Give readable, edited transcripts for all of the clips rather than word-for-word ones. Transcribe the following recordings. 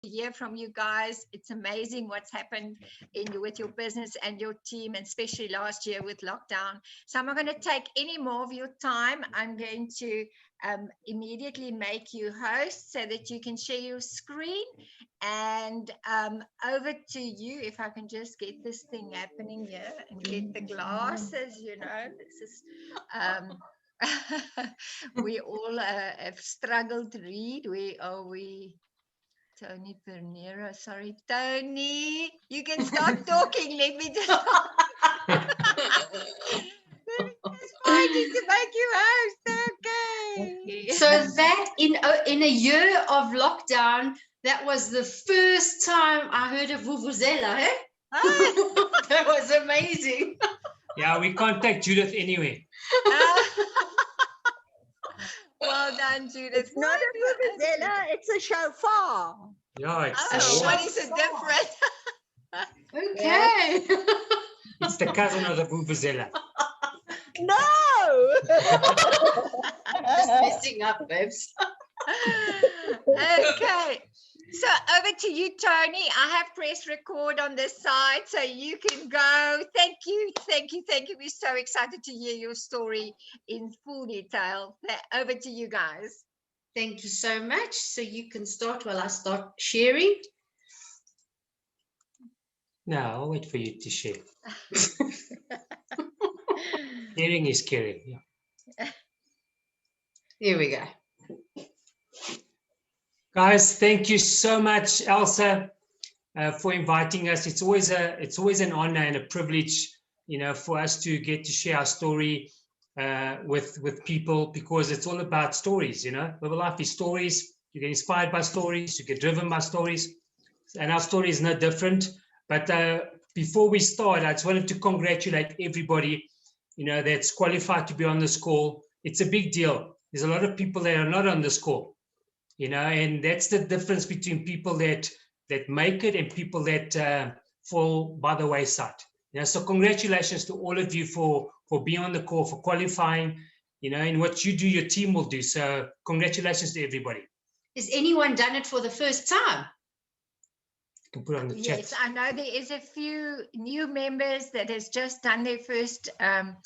to hear from you guys. It's amazing what's happened with your business and your team, and especially last year with lockdown. So I'm not going to take any more of your time. I'm going to immediately make you host so that you can share your screen. And over to you, if I can just get this thing happening here and get the glasses. This is we all have struggled to read. Tony Pernera, sorry, Tony, you can start talking. Let me just fighting to make you host. Okay. So that in a year of lockdown, that was the first time I heard of vuvuzela. Eh? That was amazing. Yeah, we can't take Judith anyway. Well done, Judith. It's not a vuvuzela, it's a shofar. Yeah, it's what is the difference? Okay. It's the cousin of the vuvuzela. No! Just messing up, babes. Okay. So over to you, Tony. I have pressed record on this side, so you can go. Thank you. We're so excited to hear your story in full detail. Over to you guys. Thank you so much. So you can start while I start sharing. No, I'll wait for you to share. Sharing is caring. Yeah. Here we go. Guys, thank you so much, Elsa, for inviting us. It's always an honor and a privilege, for us to get to share our story with people, because it's all about stories. Life is stories. You get inspired by stories. You get driven by stories, and our story is no different. But before we start, I just wanted to congratulate everybody, that's qualified to be on this call. It's a big deal. There's a lot of people that are not on this call. And that's the difference between people that make it and people that fall by the wayside. So congratulations to all of you for being on the call, for qualifying, and what you do, your team will do. So congratulations to everybody. Has anyone done it for the first time? You can put it on the chat. Yes, I know there is a few new members that has just done their first 500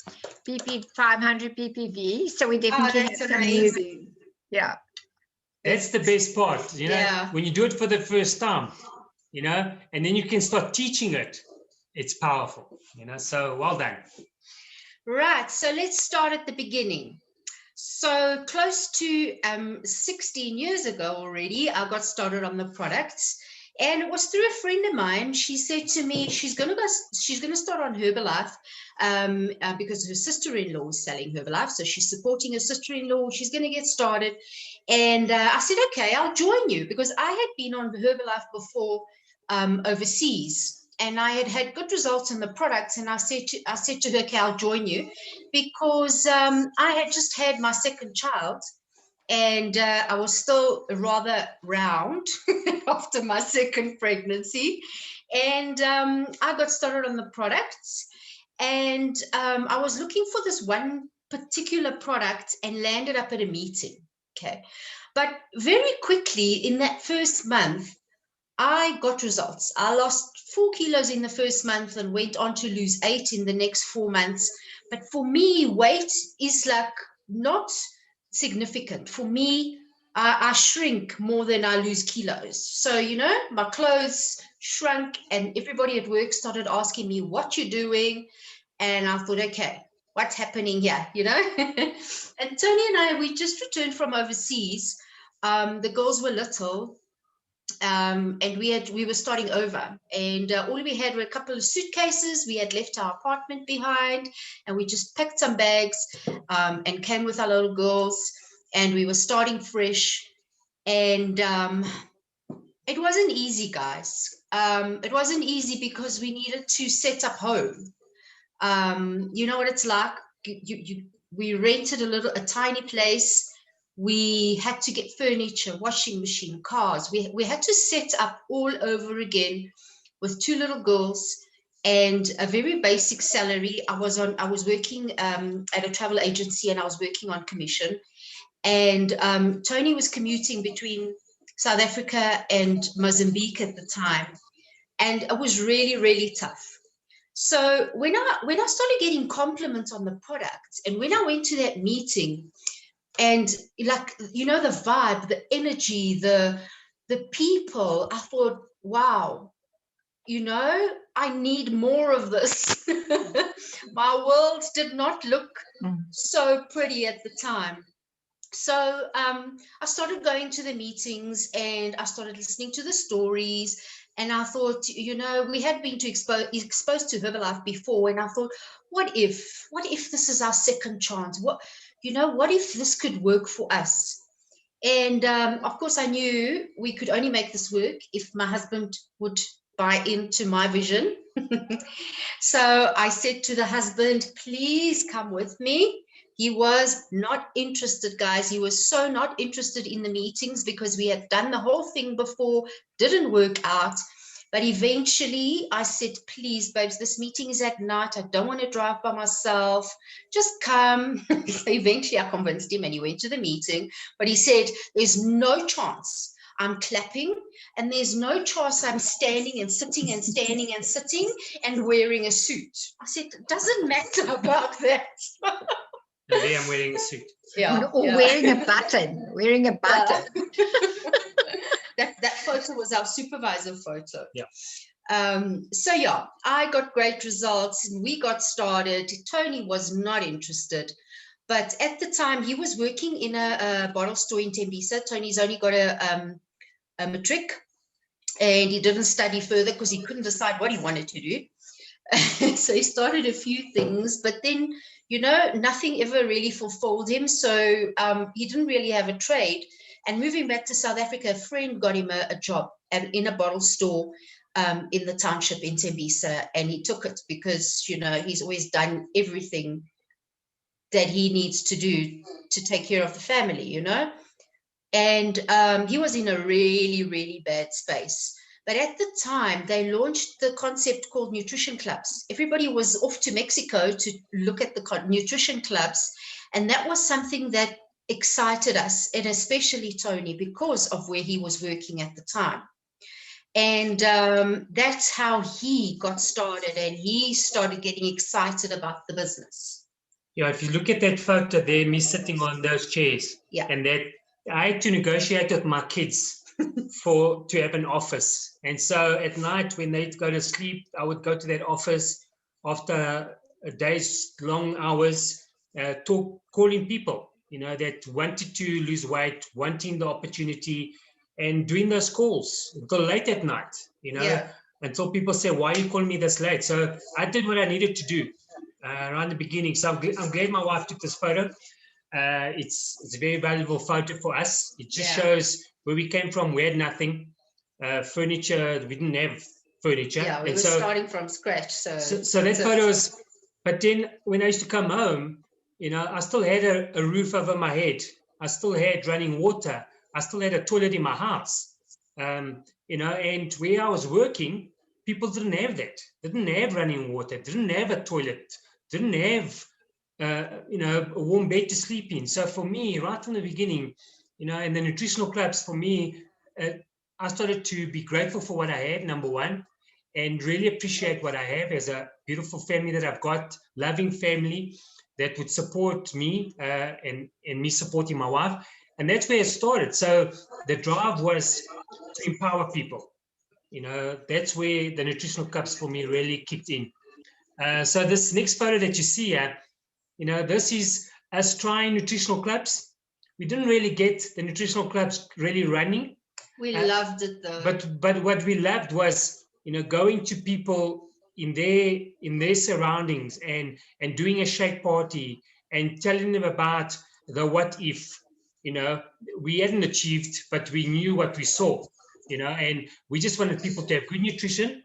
PPV. So we definitely have some amazing. Yeah. That's the best part, Yeah. When you do it for the first time, and then you can start teaching it. It's powerful, so well done. Right, so let's start at the beginning. So close to 16 years ago already, I got started on the products, and it was through a friend of mine. She said to me she's going to start on Herbalife because her sister-in-law is selling Herbalife, so she's supporting her sister-in-law. She's going to get started. And I said, okay, I'll join you, because I had been on Herbalife before overseas, and I had good results in the products. And I said to her, okay, I'll join you, because I had just had my second child, and I was still rather round after my second pregnancy. And I got started on the products, and I was looking for this one particular product and landed up at a meeting. Okay, but very quickly in that first month, I got results. I lost 4 kilos in the first month and went on to lose 8 in the next 4 months. But for me, weight is like not significant. For me, I shrink more than I lose kilos. So, my clothes shrunk, and everybody at work started asking me, what you're doing? And I thought, okay, what's happening here, And Tony and I, we just returned from overseas. The girls were little, and we were starting over, and all we had were a couple of suitcases. We had left our apartment behind, and we just packed some bags and came with our little girls, and we were starting fresh. And it wasn't easy, guys. It wasn't easy because we needed to set up home. You know what it's like. We rented a tiny place. We had to get furniture, washing machine, cars. We had to set up all over again with 2 little girls and a very basic salary. I was working at a travel agency, and I was working on commission. And Tony was commuting between South Africa and Mozambique at the time. And it was really, really tough. So when I started getting compliments on the product, and when I went to that meeting, and like, you know, the vibe, the energy, the people, I thought, wow, you know, I need more of this. My world did not look so pretty at the time. So I started going to the meetings and I started listening to the stories. And I thought, you know, we had been exposed to Herbalife before. And I thought, what if this is our second chance? What if this could work for us? And of course, I knew we could only make this work if my husband would buy into my vision. So I said to the husband, please come with me. He was not interested, guys. He was so not interested in the meetings because we had done the whole thing before, didn't work out. But eventually I said, please, babes, this meeting is at night. I don't want to drive by myself. Just come. So eventually I convinced him and he went to the meeting. But he said, there's no chance I'm clapping, and there's no chance I'm standing and sitting and standing and sitting and wearing a suit. I said, it doesn't matter about that. Today I'm wearing a suit. Yeah, Or yeah. wearing a button. Wearing a button. That photo was our supervisor photo. Yeah. So yeah, I got great results and we got started. Tony was not interested. But at the time, he was working in a bottle store in Tembisa. Tony's only got a matric, and he didn't study further because he couldn't decide what he wanted to do. So he started a few things, but then, you know, nothing ever really fulfilled him. So he didn't really have a trade. And moving back to South Africa, a friend got him a job in a bottle store in the township in Tembisa, and he took it because, you know, he's always done everything that he needs to do to take care of the family, you know. And he was in a really, really bad space. But at the time, they launched the concept called nutrition clubs. Everybody was off to Mexico to look at the nutrition clubs. And that was something that excited us, and especially Tony, because of where he was working at the time. And that's how he got started, and he started getting excited about the business. Yeah, if you look at that photo there, me sitting on those chairs, Yeah. and that I had to negotiate with my kids to have an office. And so at night when they'd go to sleep, I would go to that office after a day's long hours, calling people, you know, that wanted to lose weight, wanting the opportunity, and doing those calls until late at night, you know, until people say, why are you calling me this late? So I did what I needed to do around the beginning. So I'm glad my wife took this photo. It's a very valuable photo for us. It just shows where we came from. We had nothing. Furniture, we didn't have furniture. Yeah, we were starting from scratch. So that photo is, but then when I used to come home, you know, I still had a roof over my head. I still had running water. I still had a toilet in my house. You know, and where I was working, people didn't have that. Didn't have running water. Didn't have a toilet. Didn't have you know, a warm bed to sleep in. So for me, right from the beginning, you know, in the nutritional clubs, for me, I started to be grateful for what I had, number one, and really appreciate what I have as a beautiful family that I've got, loving family that would support me and me supporting my wife. And that's where it started. So the drive was to empower people. You know, that's where the nutritional clubs for me really kicked in. So this next photo that you see here, you know, this is us trying nutritional clubs. We didn't really get the nutritional clubs really running. We loved it though. But what we loved was, you know, going to people in their surroundings and doing a shake party and telling them about the what if. You know, we hadn't achieved, but we knew what we saw. You know, and we just wanted people to have good nutrition,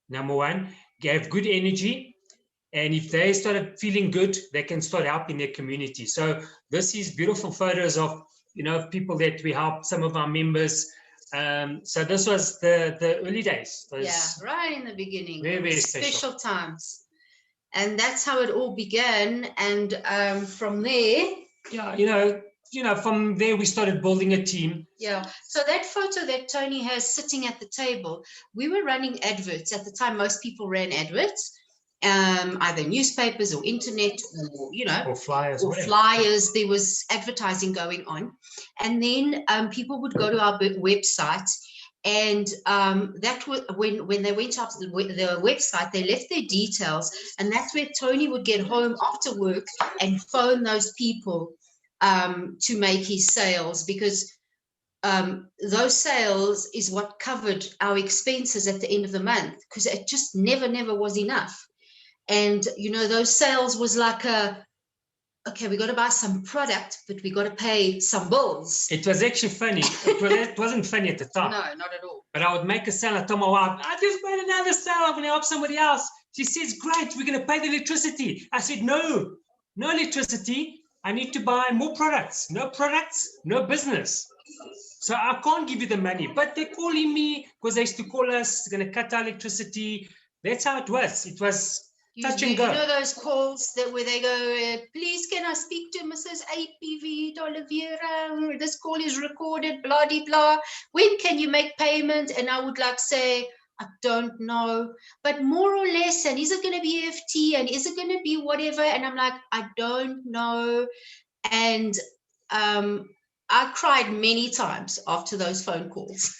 number one, have good energy. And if they started feeling good, they can start helping their community. So this is beautiful photos of, you know, people that we helped, some of our members. So this was the early days. Right in the beginning. Very, very special times. And that's how it all began. And from there. Yeah, you know, you know, from there we started building a team. Yeah. So that photo that Tony has sitting at the table, we were running adverts at the time. Most people ran adverts, either newspapers or internet or, you know, Or flyers. or flyers. There was advertising going on. And then people would go to our website. And that was when they went up to the website, they left their details. And that's where Tony would get home after work and phone those people to make his sales, because those sales is what covered our expenses at the end of the month, because it just never was enough. And, you know, those sales was like okay, we got to buy some product, but we got to pay some bills. It was actually funny. It wasn't funny at the time. No, not at all. But I would make a sale. I told my wife, I just made another sale. I'm going to help somebody else. She says, great, we're going to pay the electricity. I said, no electricity. I need to buy more products. No products, no business. So I can't give you the money. But they're calling me because they used to call us, going to cut our electricity. That's how it was. It was touch and go. You know those calls where they go, please can I speak to Mrs. APV D'Oliveira? This call is recorded, blah, blah, blah. When can you make payment? And I would like say, I don't know, but more or less, and is it going to be EFT, and is it going to be whatever? And I'm like, I don't know. And I cried many times after those phone calls,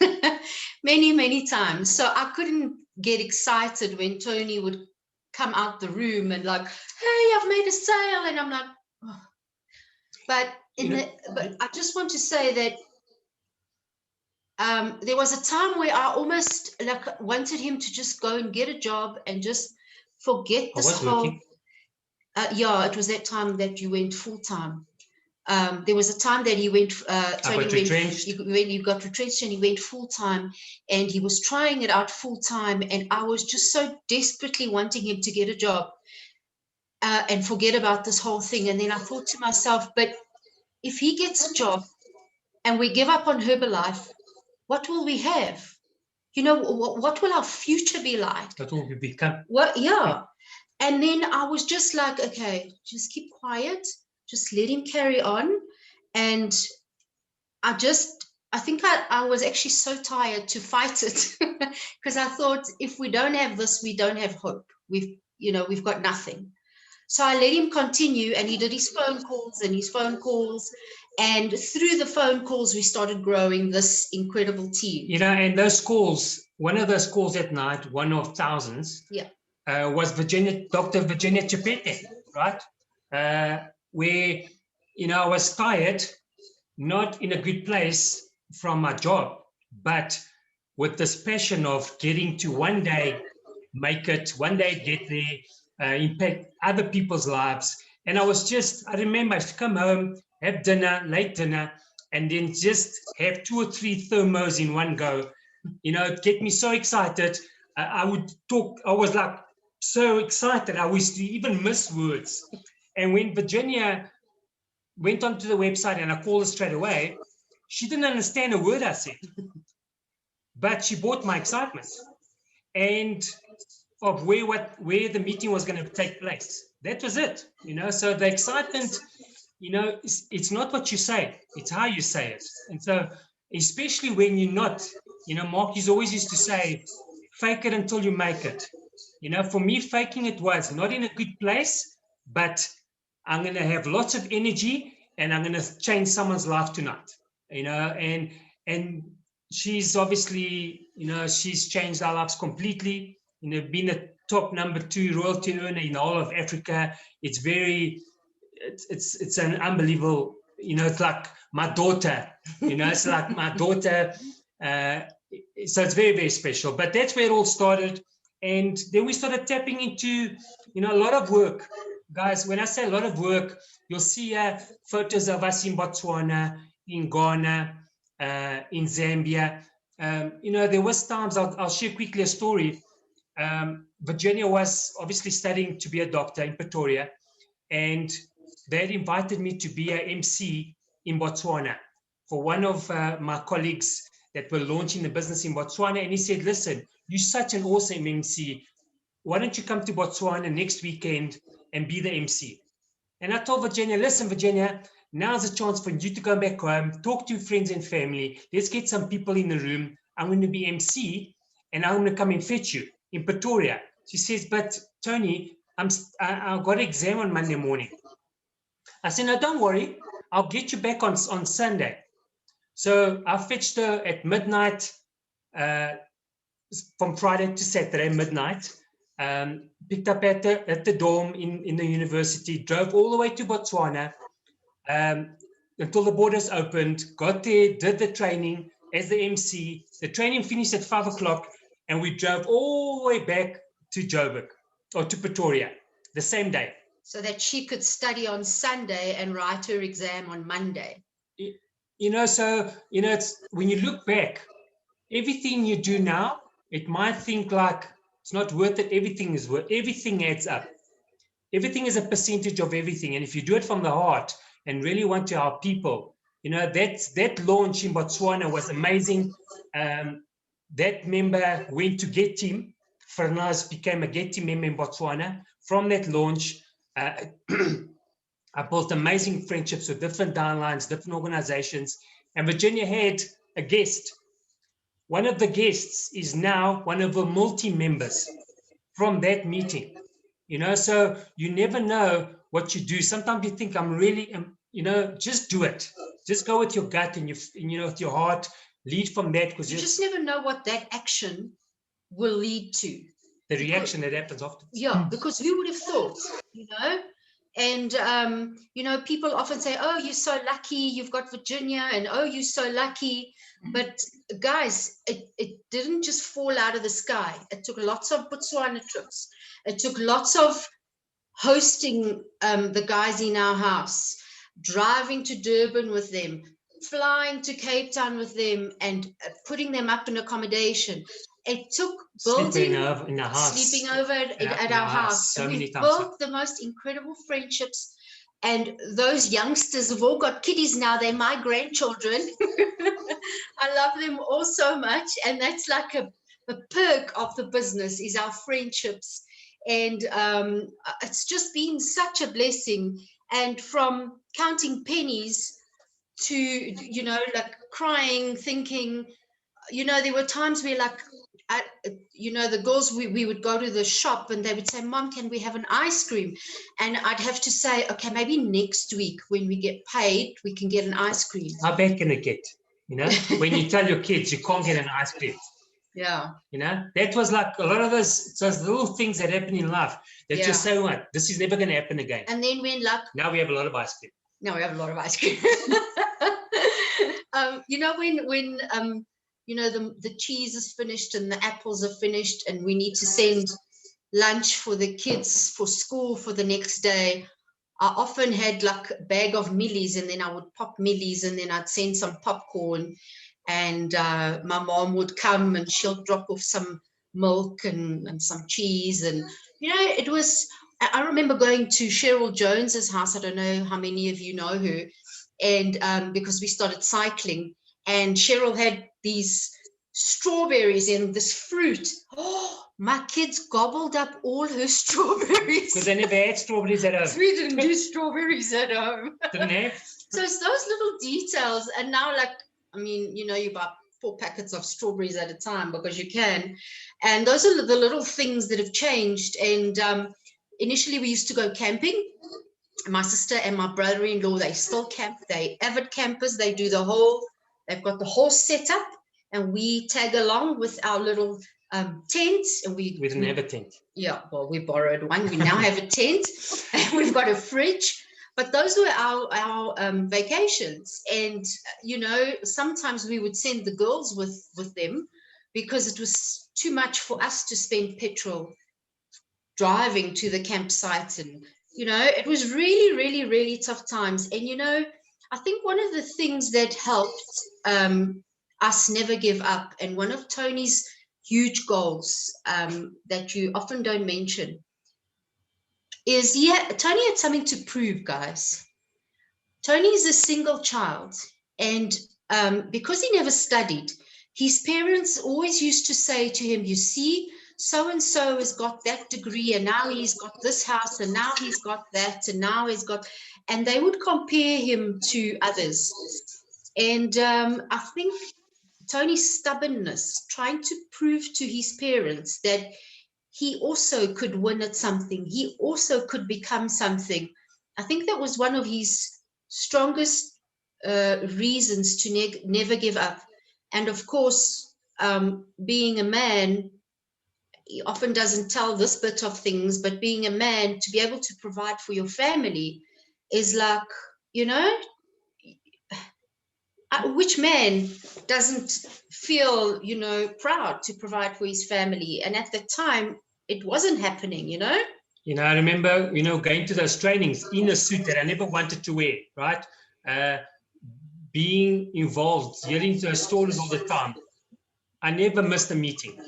many times. So I couldn't get excited when Tony would come out the room and like, hey, I've made a sale. And I'm like, oh. But I just want to say that there was a time where I almost like wanted him to just go and get a job and just forget this whole. Yeah, it was that time that you went full time. There was a time that he went. You got retrenched, and he went full time, and he was trying it out full time, and I was just so desperately wanting him to get a job and forget about this whole thing. And then I thought to myself, but if he gets a job and we give up on Herbalife, what will we have? You know, what will our future be like? What will we become? Well, yeah. And then I was just like, okay, just keep quiet. Just let him carry on. And I think I was actually so tired to fight it because I thought if we don't have this, we don't have hope. We've got nothing. So I let him continue, and he did his phone calls. And through the phone calls, we started growing this incredible team. You know, and those calls, one of those calls at night, one of thousands, was Dr. Virginia Chipete, right? Where, you know, I was tired, not in a good place from my job, but with this passion of getting to one day make it, one day get there, impact other people's lives. And I remember I used to come home, have dinner, late dinner, and then just have 2 or 3 thermos in one go. You know, it get me so excited. I would talk, I was like so excited. I used to even miss words. And when Virginia went onto the website and I called her straight away, she didn't understand a word I said, but she bought my excitement and of where the meeting was going to take place. That was it, you know. So the excitement, you know, it's not what you say, it's how you say it. And so, especially when you're not, you know, Mark always used to say, fake it until you make it. You know, for me, faking it was not in a good place, but I'm going to have lots of energy and I'm going to change someone's life tonight, you know, and she's obviously, you know, she's changed our lives completely, you know, being a top number 2 royalty earner in the whole of Africa. It's an unbelievable, you know, it's like my daughter, you know, it's like my daughter. So it's very, very special, but that's where it all started. And then we started tapping into, you know, a lot of work. Guys, when I say a lot of work, you'll see photos of us in Botswana, in Ghana, in Zambia. You know, there was times, I'll share quickly a story. Virginia was obviously studying to be a doctor in Pretoria, and they had invited me to be an MC in Botswana for one of my colleagues that were launching the business in Botswana. And he said, listen, you're such an awesome MC. Why don't you come to Botswana next weekend and be the MC? And I told Virginia, listen, Virginia, now's a chance for you to go back home, talk to your friends and family. Let's get some people in the room. I'm going to be MC and I'm going to come and fetch you in Pretoria. She says, but Tony, I've got an exam on Monday morning. I said, no, don't worry. I'll get you back on Sunday. So I fetched her at midnight, from Friday to Saturday, midnight. Picked up at the dorm in the university, drove all the way to Botswana until the borders opened, got there, did the training as the MC. The training finished at 5 o'clock, and we drove all the way back to Joburg, or to Pretoria, the same day. So that she could study on Sunday and write her exam on Monday. So, it's when you look back, everything you do now, it might think like it's not worth it. Everything is worth, everything adds up. Everything is a percentage of everything. And if you do it from the heart and really want to help people, that launch in Botswana was amazing. That member went to Get Team. Fernaz became a Get Team member in Botswana. From that launch, I built amazing friendships with different downlines, different organizations. And Virginia had a guest. One of the guests is now one of the multi-members from that meeting. So you never know what you do. Sometimes you think I'm really, just do it. Just go with your gut and with your heart, lead from that. Because you just never know what that action will lead to. The reaction that happens after. Yeah, because who would have thought, And, people often say, oh, you're so lucky, you've got Virginia, and oh, you're so lucky. But guys, it didn't just fall out of the sky. It took lots of Botswana trips. It took lots of hosting the guys in our house, driving to Durban with them, flying to Cape Town with them, and putting them up in accommodation. It took building, sleeping over at our house. So many times. Built the most incredible friendships. And those youngsters have all got kiddies now. They're my grandchildren. I love them all so much. And that's like a perk of the business, is our friendships. And it's just been such a blessing. And from counting pennies to, like crying, thinking, there were times where the girls, we would go to the shop and they would say, Mom, can we have an ice cream? And I'd have to say, okay, maybe next week when we get paid, we can get an ice cream. How bad can it get? When you tell your kids you can't get an ice cream. Yeah. That was like a lot of those little things that happen in life that just say, what, this is never going to happen again. And then now we have a lot of ice cream. Now we have a lot of ice cream. when the cheese is finished and the apples are finished and we need to send lunch for the kids for school for the next day, I often had like a bag of millies, and then I would pop millies, and then I'd send some popcorn, and my mom would come and she'll drop off some milk and some cheese. And it was, I remember going to Cheryl Jones's house. I don't know how many of you know her, and because we started cycling, and Cheryl had these strawberries and this fruit. Oh, my kids gobbled up all her strawberries. Because they never had strawberries at home. We didn't do strawberries at home. Didn't have? So it's those little details. And now, you buy 4 packets of strawberries at a time because you can. And those are the little things that have changed. And initially we used to go camping. My sister and my brother-in-law, they still camp. They avid campers. They do they've got the whole setup, and we tag along with our little tent. And we didn't have a tent. Yeah, well, we borrowed one. We now have a tent, and we've got a fridge. But those were our vacations. And, sometimes we would send the girls with them because it was too much for us to spend petrol driving to the campsite. And, it was really, really, really tough times. And, I think one of the things that helped us never give up, and one of Tony's huge goals that you often don't mention, is Tony had something to prove, guys. Tony is a single child, and because he never studied, his parents always used to say to him, you see, so-and-so has got that degree, and now he's got this house, and now he's got that, and now he's got, and they would compare him to others. And I think Tony's stubbornness, trying to prove to his parents that he also could win at something, he also could become something. I think that was one of his strongest reasons to never give up. And of course, being a man, he often doesn't tell this bit of things, but being a man, to be able to provide for your family is like, you know, which man doesn't feel, you know, proud to provide for his family? And at the time, it wasn't happening, you know? You know, I remember, you know, going to those trainings in a suit that I never wanted to wear, right? Being involved, hearing those stories all the time. I never missed a meeting.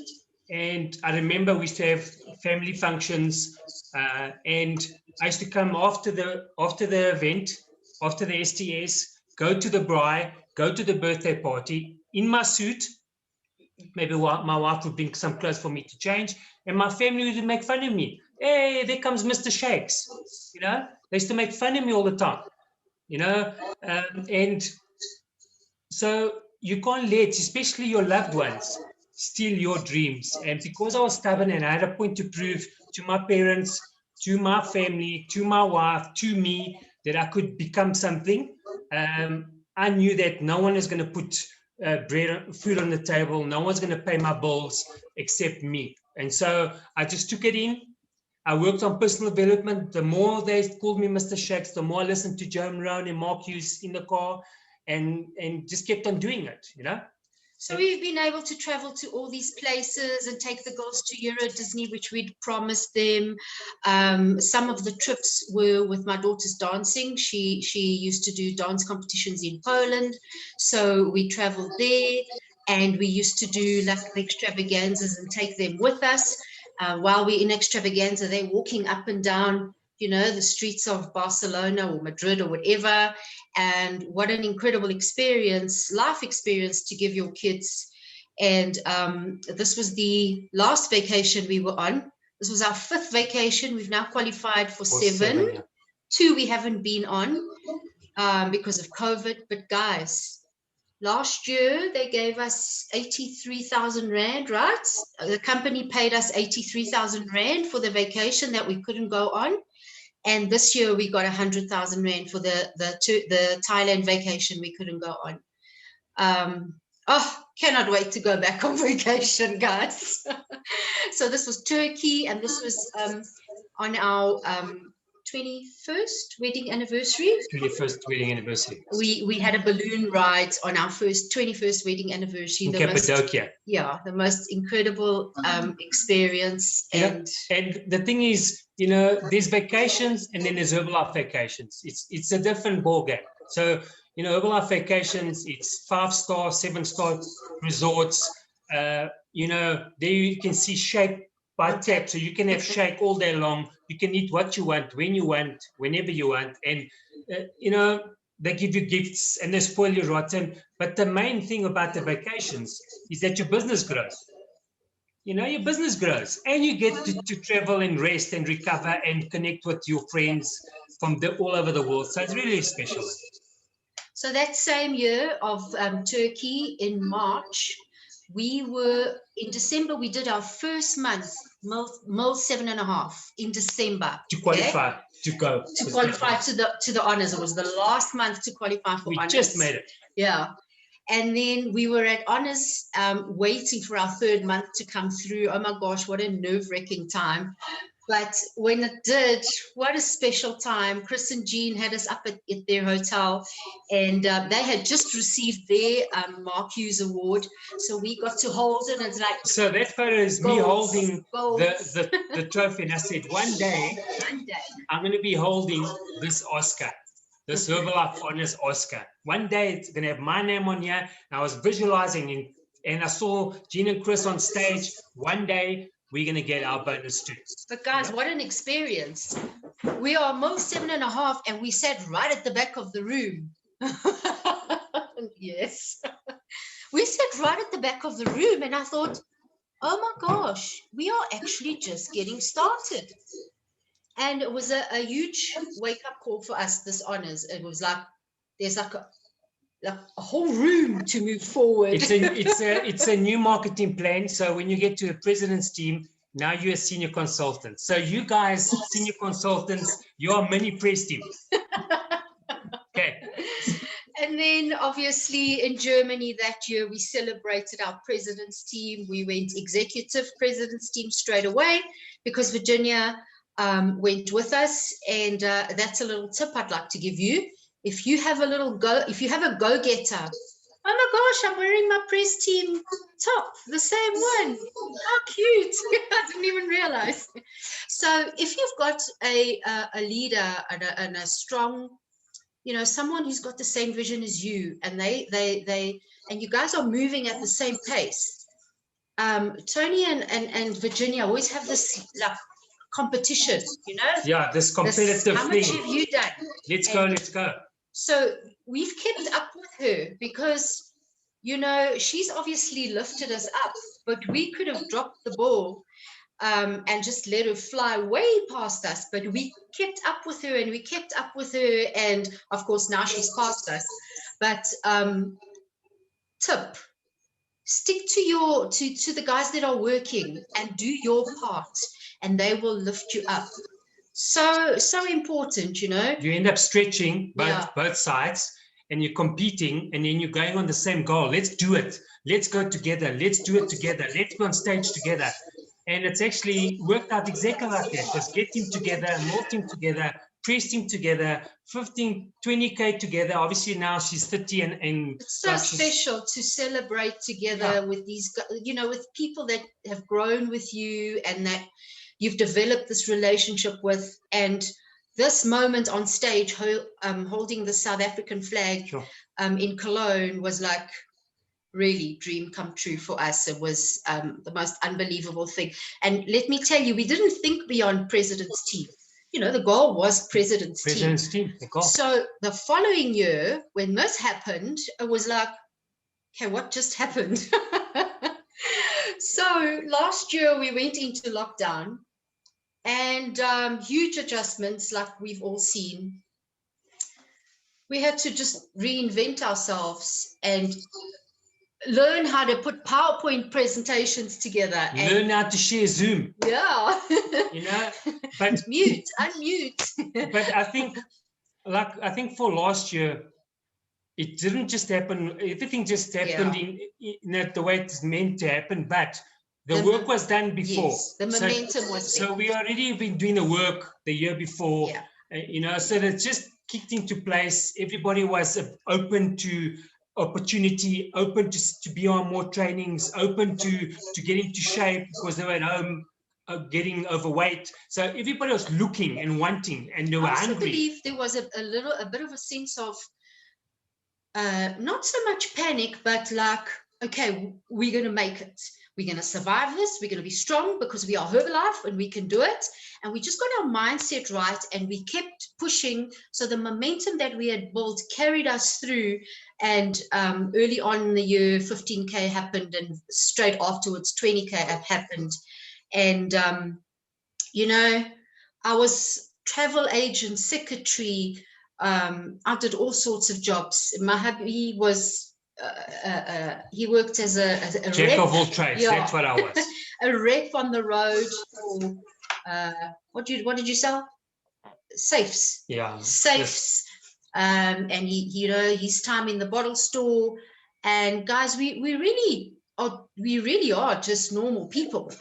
And I remember we used to have family functions, and I used to come after the event, after the STS, go to the braai, go to the birthday party in my suit. Maybe my wife would bring some clothes for me to change, and my family would make fun of me. Hey, there comes Mr. Shakes. You know, they used to make fun of me all the time. You know, and so you can't let, especially your loved ones, steal your dreams. And because I was stubborn and I had a point to prove to my parents, to my family, to my wife, to me, that I could become something, I knew that no one is going to put food on the table. No one's going to pay my bills except me. And so I just took it in. I worked on personal development. The more they called me Mr. Shakes, the more I listened to Joe Marone and Mark Hughes in the car, and just kept on doing it, you know. So we've been able to travel to all these places and take the girls to Euro Disney, which we'd promised them. Some of the trips were with my daughter's dancing. She used to do dance competitions in Poland. So we traveled there, and we used to do like the extravaganzas and take them with us. While we're in extravaganza, they're walking up and down, you know, the streets of Barcelona or Madrid or whatever. And what an incredible experience, life experience to give your kids. And this was the last vacation we were on. This was our 5th vacation. We've now qualified for 7. Yeah. 2 we haven't been on because of COVID. But guys, last year they gave us 83,000 Rand, right? The company paid us 83,000 Rand for the vacation that we couldn't go on. And this year we got 100,000 Rand for the Thailand vacation we couldn't go on. Cannot wait to go back on vacation, guys. So this was Turkey, and this was on our 21st wedding anniversary. 21st wedding anniversary. We had a balloon ride on our 21st wedding anniversary. In Cappadocia. The most incredible experience. And the thing is, you know, there's vacations and then there's Herbalife vacations. It's a different ballgame. So, you know, Herbalife vacations, it's 5-star, 7-star resorts. You know, there you can see shake by tap. So you can have shake all day long. You can eat what you want, when you want, whenever you want. And, you know, they give you gifts and they spoil you rotten. But the main thing about the vacations is that your business grows. You know, your business grows, and you get to travel and rest and recover and connect with your friends from all over the world. So it's really special. So that same year of Turkey, in March, we were, in December, we did our first month, Mil 7.5 in December. To qualify, to go. To qualify to the honors. It was the last month to qualify for honors. We just made it. Yeah. And then we were at honors waiting for our 3rd month to come through. Oh my gosh, what a nerve-wracking time. But when it did, what a special time. Chris and Jean had us up at their hotel, and they had just received their Mark Hughes Award. So we got to hold it. And it's like, so that photo is me holding the trophy. And I said, one day, I'm going to be holding this Oscar. This Herbalife Honors Oscar. One day it's going to have my name on here. And I was visualizing, and I saw Jean and Chris on stage. One day we're going to get our bonus too. But guys, what an experience. We are Mil 7.5, and we sat right at the back of the room. Yes. We sat right at the back of the room, and I thought, oh my gosh, we are actually just getting started. And it was a huge wake-up call for us, this honors. It was like, there's like a whole room to move forward. It's a new marketing plan. So when you get to the president's team, now you're a senior consultant. So you guys, senior consultants, you are mini press team. Okay. And then obviously in Germany that year, we celebrated our president's team. We went executive president's team straight away because Virginia went with us. And that's a little tip I'd like to give you. If you have a go-getter, oh my gosh, I'm wearing my press team top, the same one. How cute. I didn't even realize. So if you've got a leader and a strong, you know, someone who's got the same vision as you, and and you guys are moving at the same pace. Tony and Virginia always have this like competition, you know? Yeah, this competitive thing. How much have you done? Let's go. So we've kept up with her because, you know, she's obviously lifted us up, but we could have dropped the ball and just let her fly way past us. But we kept up with her and we kept up with her. And of course, now she's past us. But tip, stick to the guys that are working and do your part and they will lift you up. So important, you know. You end up stretching both sides and you're competing and then you're going on the same goal. Let's do it. Let's go together. Let's do it together. Let's be on stage together. And it's actually worked out exactly like that. Just get him together, mold him together, press him together, 15, 20K together. Obviously now she's 30 and it's so special to celebrate together with these, you know, with people that have grown with you and that you've developed this relationship with. And this moment on stage, holding the South African flag in Cologne was like really dream come true for us. It was the most unbelievable thing. And let me tell you, we didn't think beyond president's team. You know, the goal was president's team. So the following year, when this happened, it was like, okay, what just happened? So last year we went into lockdown and huge adjustments like we've all seen. We had to just reinvent ourselves and learn how to put PowerPoint presentations together. And learn how to share Zoom. Yeah. You know, but unmute. But I think for last year, it didn't just happen. Everything just happened in the way it's meant to happen. But the work was done before. Yes, the momentum was there. So we already been doing the work the year before. You know, so that just kicked into place. Everybody was open to opportunity, open to be on more trainings, open to get into shape because they were at home getting overweight. So everybody was looking and wanting, and they were hungry. I believe there was a bit of a sense of not so much panic, but like, okay, we're going to make it. We're going to survive this. We're going to be strong because we are Herbalife and we can do it. And we just got our mindset right and we kept pushing. So the momentum that we had built carried us through. And early on in the year, 15K happened and straight afterwards, 20K happened. And, you know, I was travel agent, secretary. I did all sorts of jobs. My hubby was he worked as a jack rep. of all trades. That's what I was. A rep on the road for what did you sell? Safes. Yeah. Safes. And he, you know, his time in the bottle store. And guys, we really are just normal people.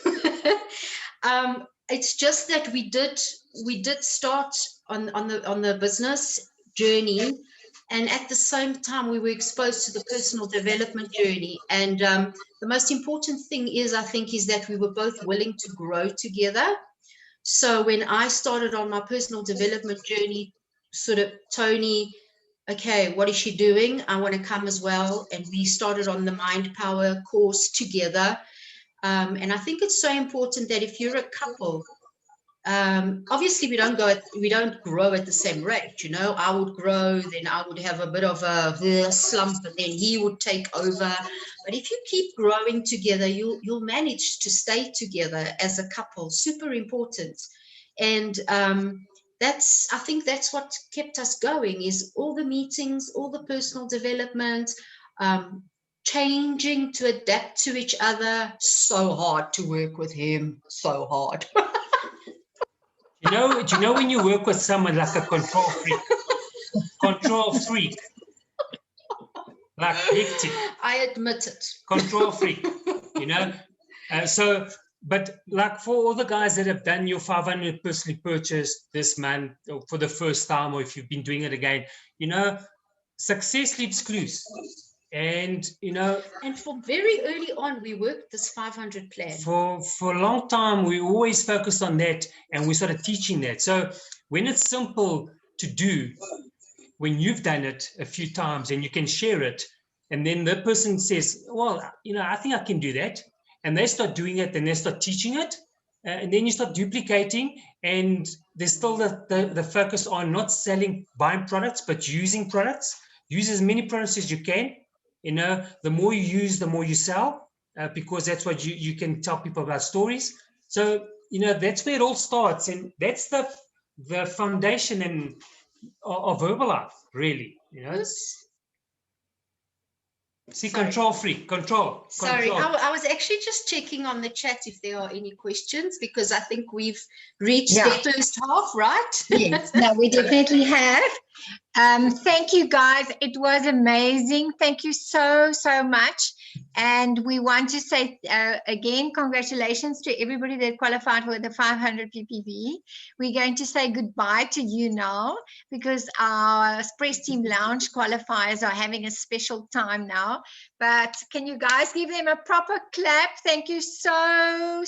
It's just that we did start on the business journey. And at the same time, we were exposed to the personal development journey. And the most important thing is, I think, is that we were both willing to grow together. So when I started on my personal development journey, sort of, Tony, okay, what is she doing? I want to come as well. And we started on the Mind Power course together. And I think it's so important that if you're a couple, obviously we don't grow at the same rate. You know, I would grow, then I would have a bit of a slump, and then he would take over. But if you keep growing together, you'll manage to stay together as a couple. Super important. And I think that's what kept us going, is all the meetings, all the personal development, changing to adapt to each other. So hard to work with him, so hard. Do you know when you work with someone like a control freak, like hectic. I admit it. Control freak, you know. But like for all the guys that have done your 500 personally purchased this month, or for the first time, or if you've been doing it again, you know, success leaves clues. And, you know, and for very early on, we worked this 500 plan. For a long time, we always focused on that, and we started teaching that. So when it's simple to do, when you've done it a few times and you can share it, and then the person says, well, you know, I think I can do that. And they start doing it, and they start teaching it. And then you start duplicating, and there's still the focus on not buying products, but using products. Use as many products as you can. You know, the more you use, the more you sell, because that's what you can tell people about stories. So, you know, that's where it all starts. And that's the foundation of Herbalife, really. You know, control freak, control. Sorry, I was actually just checking on the chat if there are any questions, because I think we've reached the first half, right? Yes, no, we definitely have. Thank you, guys. It was amazing. Thank you so much. And we want to say again, congratulations to everybody that qualified for the 500 PPV. We're going to say goodbye to you now, because our Express Team Lounge qualifiers are having a special time now. But can you guys give them a proper clap? Thank you so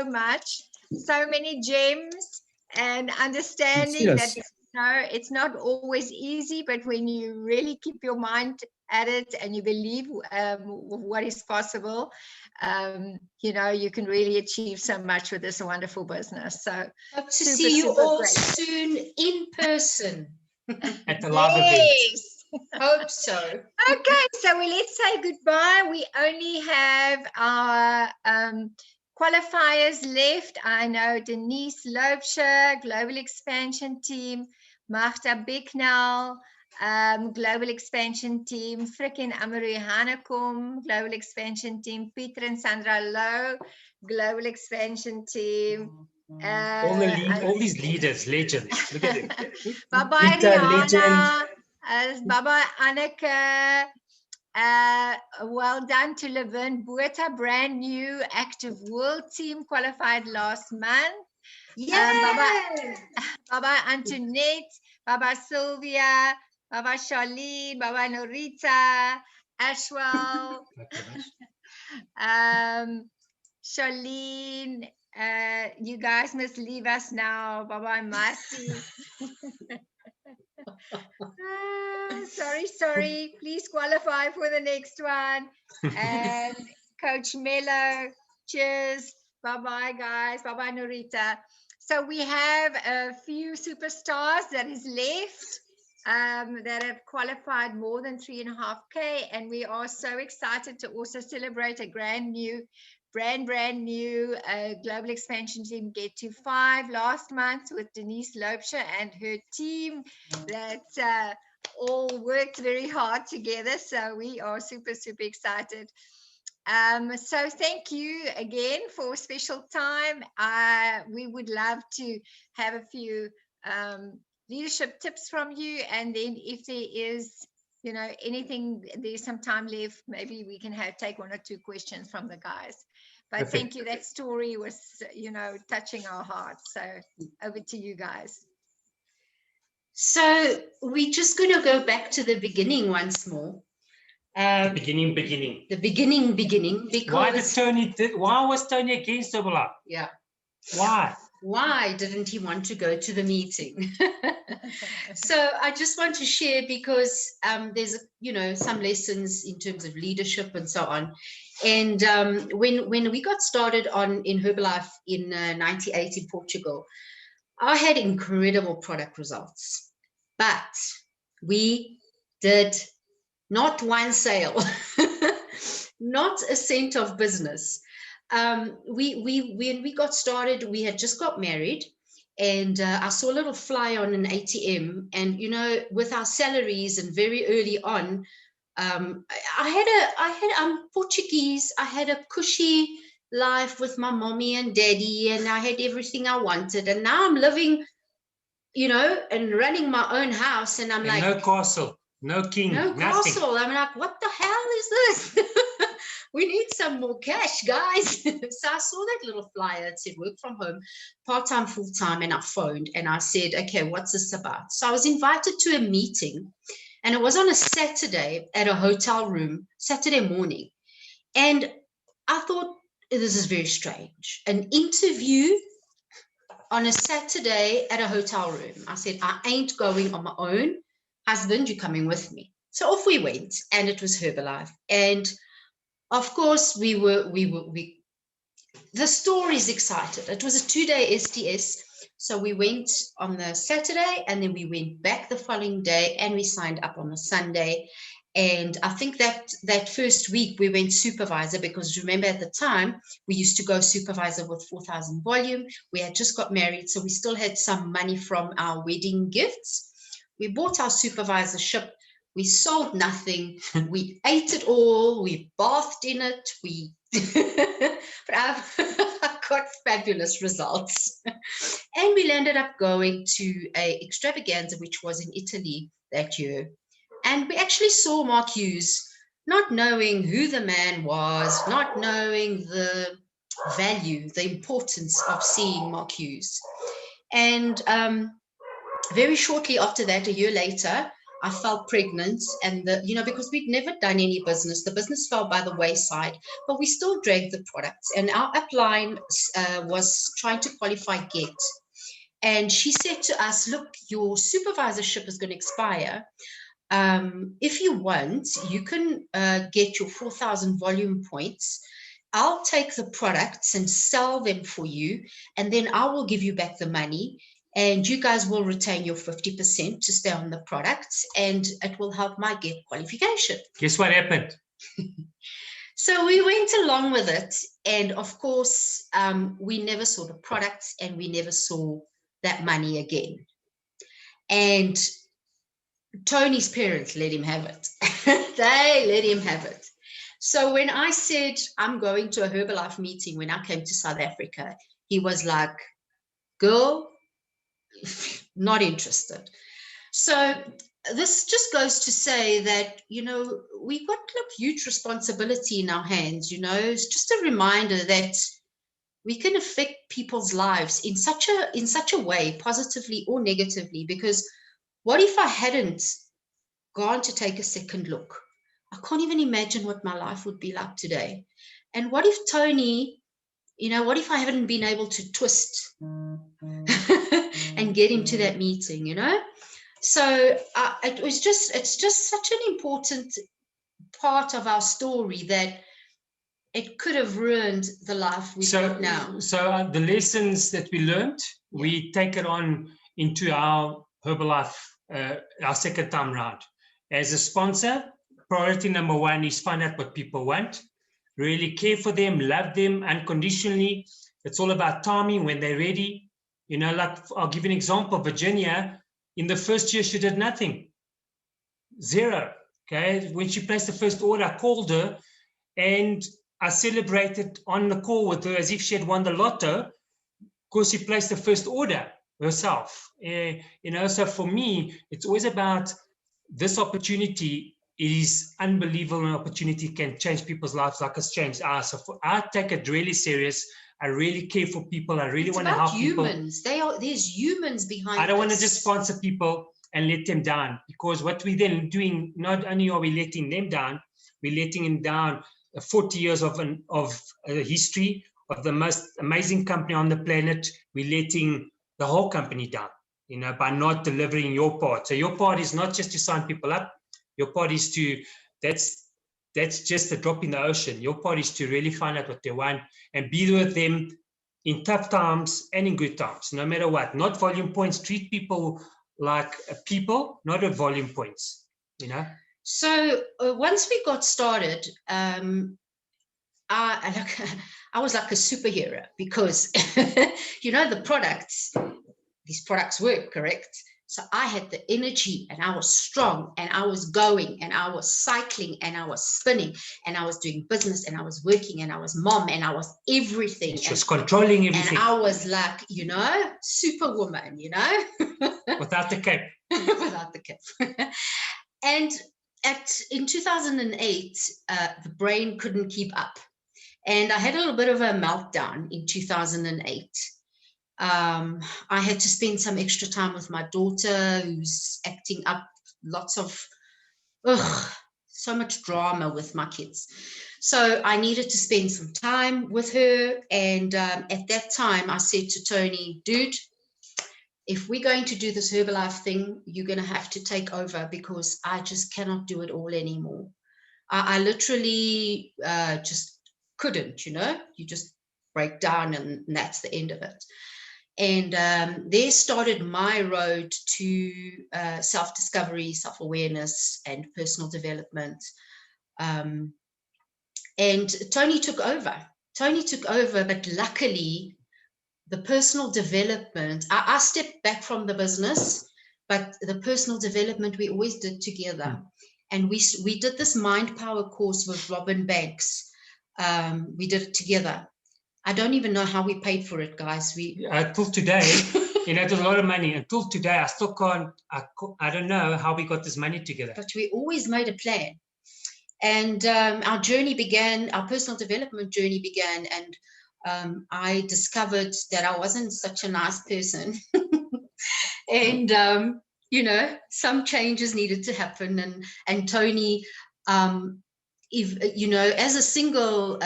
much. So many gems and understanding that, you know, it's not always easy, but when you really keep your mind at it and you believe what is possible, you know, you can really achieve so much with this wonderful business. So hope to see you all soon in person at the live event. Hope so. Okay, so let's say goodbye. We only have our qualifiers left. I know Denise Loubser, Global Expansion Team, Magda Bicknell, Global Expansion Team, Frikkie Amaru Hanekom, Global Expansion Team, Peter and Sandra Lowe, Global Expansion Team. All these leaders, legends. Look at them. Bye-bye, Rihanna. Bye-bye, Anneke. Well done to Levin Botha, brand new active world team, qualified last month. Bye-bye, Antoinette. Bye-bye, Sylvia. Bye-bye, Charlene. Bye-bye, Norita. Ashwell. Charlene. You guys must leave us now. Bye-bye, Marcy. Sorry. Please qualify for the next one. And Coach Mello, cheers. Bye-bye, guys. Bye-bye, Norita. So we have a few superstars that is left that have qualified more than 3.5K. And we are so excited to also celebrate a brand new Global Expansion Team Get to 5 last month with Denise Loubser and her team that all worked very hard together. So we are super excited. So thank you again for a special time. We would love to have a few leadership tips from you, and then if there is, you know, anything, there's some time left, maybe we can take 1 or 2 questions from the guys. But thank you. That story was, you know, touching our hearts. So over to you guys. So we're just going to go back to the beginning once more. The beginning. The beginning, because why was Tony against Herbalife? Yeah. Why didn't he want to go to the meeting? So I just want to share, because there's, you know, some lessons in terms of leadership and so on. And when we got started in Herbalife in 98 in Portugal, I had incredible product results, but we did not one sale, not a cent of business. When we got started, we had just got married, and I saw a little flyer on an ATM, and with our salaries and very early on, I'm Portuguese. I had a cushy life with my mommy and daddy, and I had everything I wanted. And now I'm living, and running my own house, and I'm And like, no castle, no king, no nothing. castle. I'm like, what the hell is this? We need some more cash, guys. So I saw that little flyer. It said work from home, part-time, full-time, and I phoned and I said, okay, what's this about? So I was invited to a meeting, and it was on a Saturday at a hotel room, Saturday morning. And I thought, this is very strange. An interview on a Saturday at a hotel room. I said, I ain't going on my own. Husband, you're coming with me. So off we went, and it was Herbalife. And of course, the story's excited. It was a 2-day STS. So we went on the Saturday, and then we went back the following day, and we signed up on the Sunday. And I think that first week we went supervisor, because remember at the time we used to go supervisor with 4,000 volume. We had just got married, so we still had some money from our wedding gifts. We bought our supervisorship. We sold nothing. We ate it all. We bathed in it. But I've got fabulous results. And we ended up going to a extravaganza, which was in Italy that year. And we actually saw Mark Hughes, not knowing who the man was, not knowing the value, the importance of seeing Mark Hughes. And very shortly after that, a year later, I fell pregnant, and because we'd never done any business, the business fell by the wayside, but we still dragged the products. And our upline was trying to qualify GET. And she said to us, look, your supervisorship is going to expire. If you want, you can get your 4,000 volume points. I'll take the products and sell them for you, and then I will give you back the money, and you guys will retain your 50% to stay on the products, and it will help my GET qualification. Guess what happened? So we went along with it, and of course, we never saw the products, and we never saw that money again. And Tony's parents let him have it. They let him have it. So when I said I'm going to a Herbalife meeting when I came to South Africa, he was like, girl, not interested. So this just goes to say that, we've got huge responsibility in our hands. It's just a reminder that we can affect people's lives in such a way, positively or negatively, because what if I hadn't gone to take a second look? I can't even imagine what my life would be like today. And what if Tony, what if I haven't been able to twist and get him to that meeting, So it's just such an important part of our story that it could have ruined the life we have now. So the lessons that we learned, we take it on into our Herbalife, our second time round. As a sponsor, priority number one is find out what people want, really care for them, love them unconditionally. It's all about timing when they're ready. Like I'll give you an example. Virginia, in the first year, she did nothing. Zero. Okay. When she placed the first order, I called her and I celebrated on the call with her as if she had won the lotto, because she placed the first order herself. So for me, it's always about this opportunity. It is unbelievable. An opportunity can change people's lives like it's changed ours. So I take it really serious. I really care for people. I really want to help humans. people. There's humans behind. I don't want to just sponsor people and let them down, because what we're then doing, not only are we letting them down, we're letting them down 40 years of history of the most amazing company on the planet. We're letting the whole company down, by not delivering your part. So your part is not just to sign people up. Your part is that's that's just a drop in the ocean. Your part is to really find out what they want and be with them in tough times and in good times, no matter what. Not volume points. Treat people like people, not at volume points, you know? So once we got started, I was like a superhero because, you know, these products work, correct? So I had the energy and I was strong and I was going and I was cycling and I was spinning and I was doing business and I was working and I was mom and I was everything. She was controlling everything. And I was like, you know, superwoman, you know. Without the cape. Without the cape. And in 2008, the brain couldn't keep up. And I had a little bit of a meltdown in 2008. I had to spend some extra time with my daughter who's acting up, lots of, so much drama with my kids. So I needed to spend some time with her. And at that time, I said to Tony, dude, if we're going to do this Herbalife thing, you're going to have to take over because I just cannot do it all anymore. I literally just couldn't, you know, you just break down and that's the end of it. And there started my road to self-discovery, self-awareness, and personal development. And Tony took over. But luckily, the personal development, I stepped back from the business, but the personal development we always did together. And we did this Mind Power course with Robin Banks. We did it together. I don't even know how we paid for it, guys. Till today, you know, it was a lot of money. Until today, I still can't, I don't know how we got this money together. But we always made a plan. And our journey began, our personal development journey began, and I discovered that I wasn't such a nice person. And, you know, some changes needed to happen. And Tony, if, you know, as a single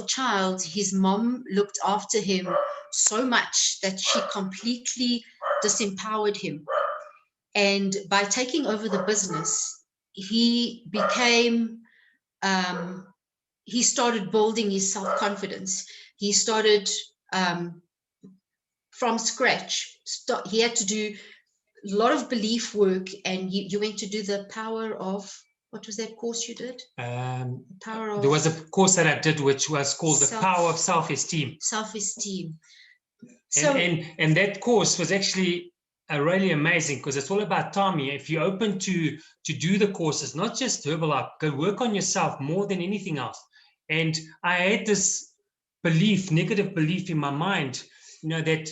child, his mom looked after him so much that she completely disempowered him. And by taking over the business, he became, he started building his self-confidence. He started from scratch. He had to do a lot of belief work, and you went to do the power of, what was that course you did? There was a course that I did which was called the Power of Self-Esteem. Self-esteem. So, and that course was actually really amazing because it's all about timing. If you're open to do the courses, not just Herbalife, go work on yourself more than anything else. And I had this belief, negative belief in my mind, you know, that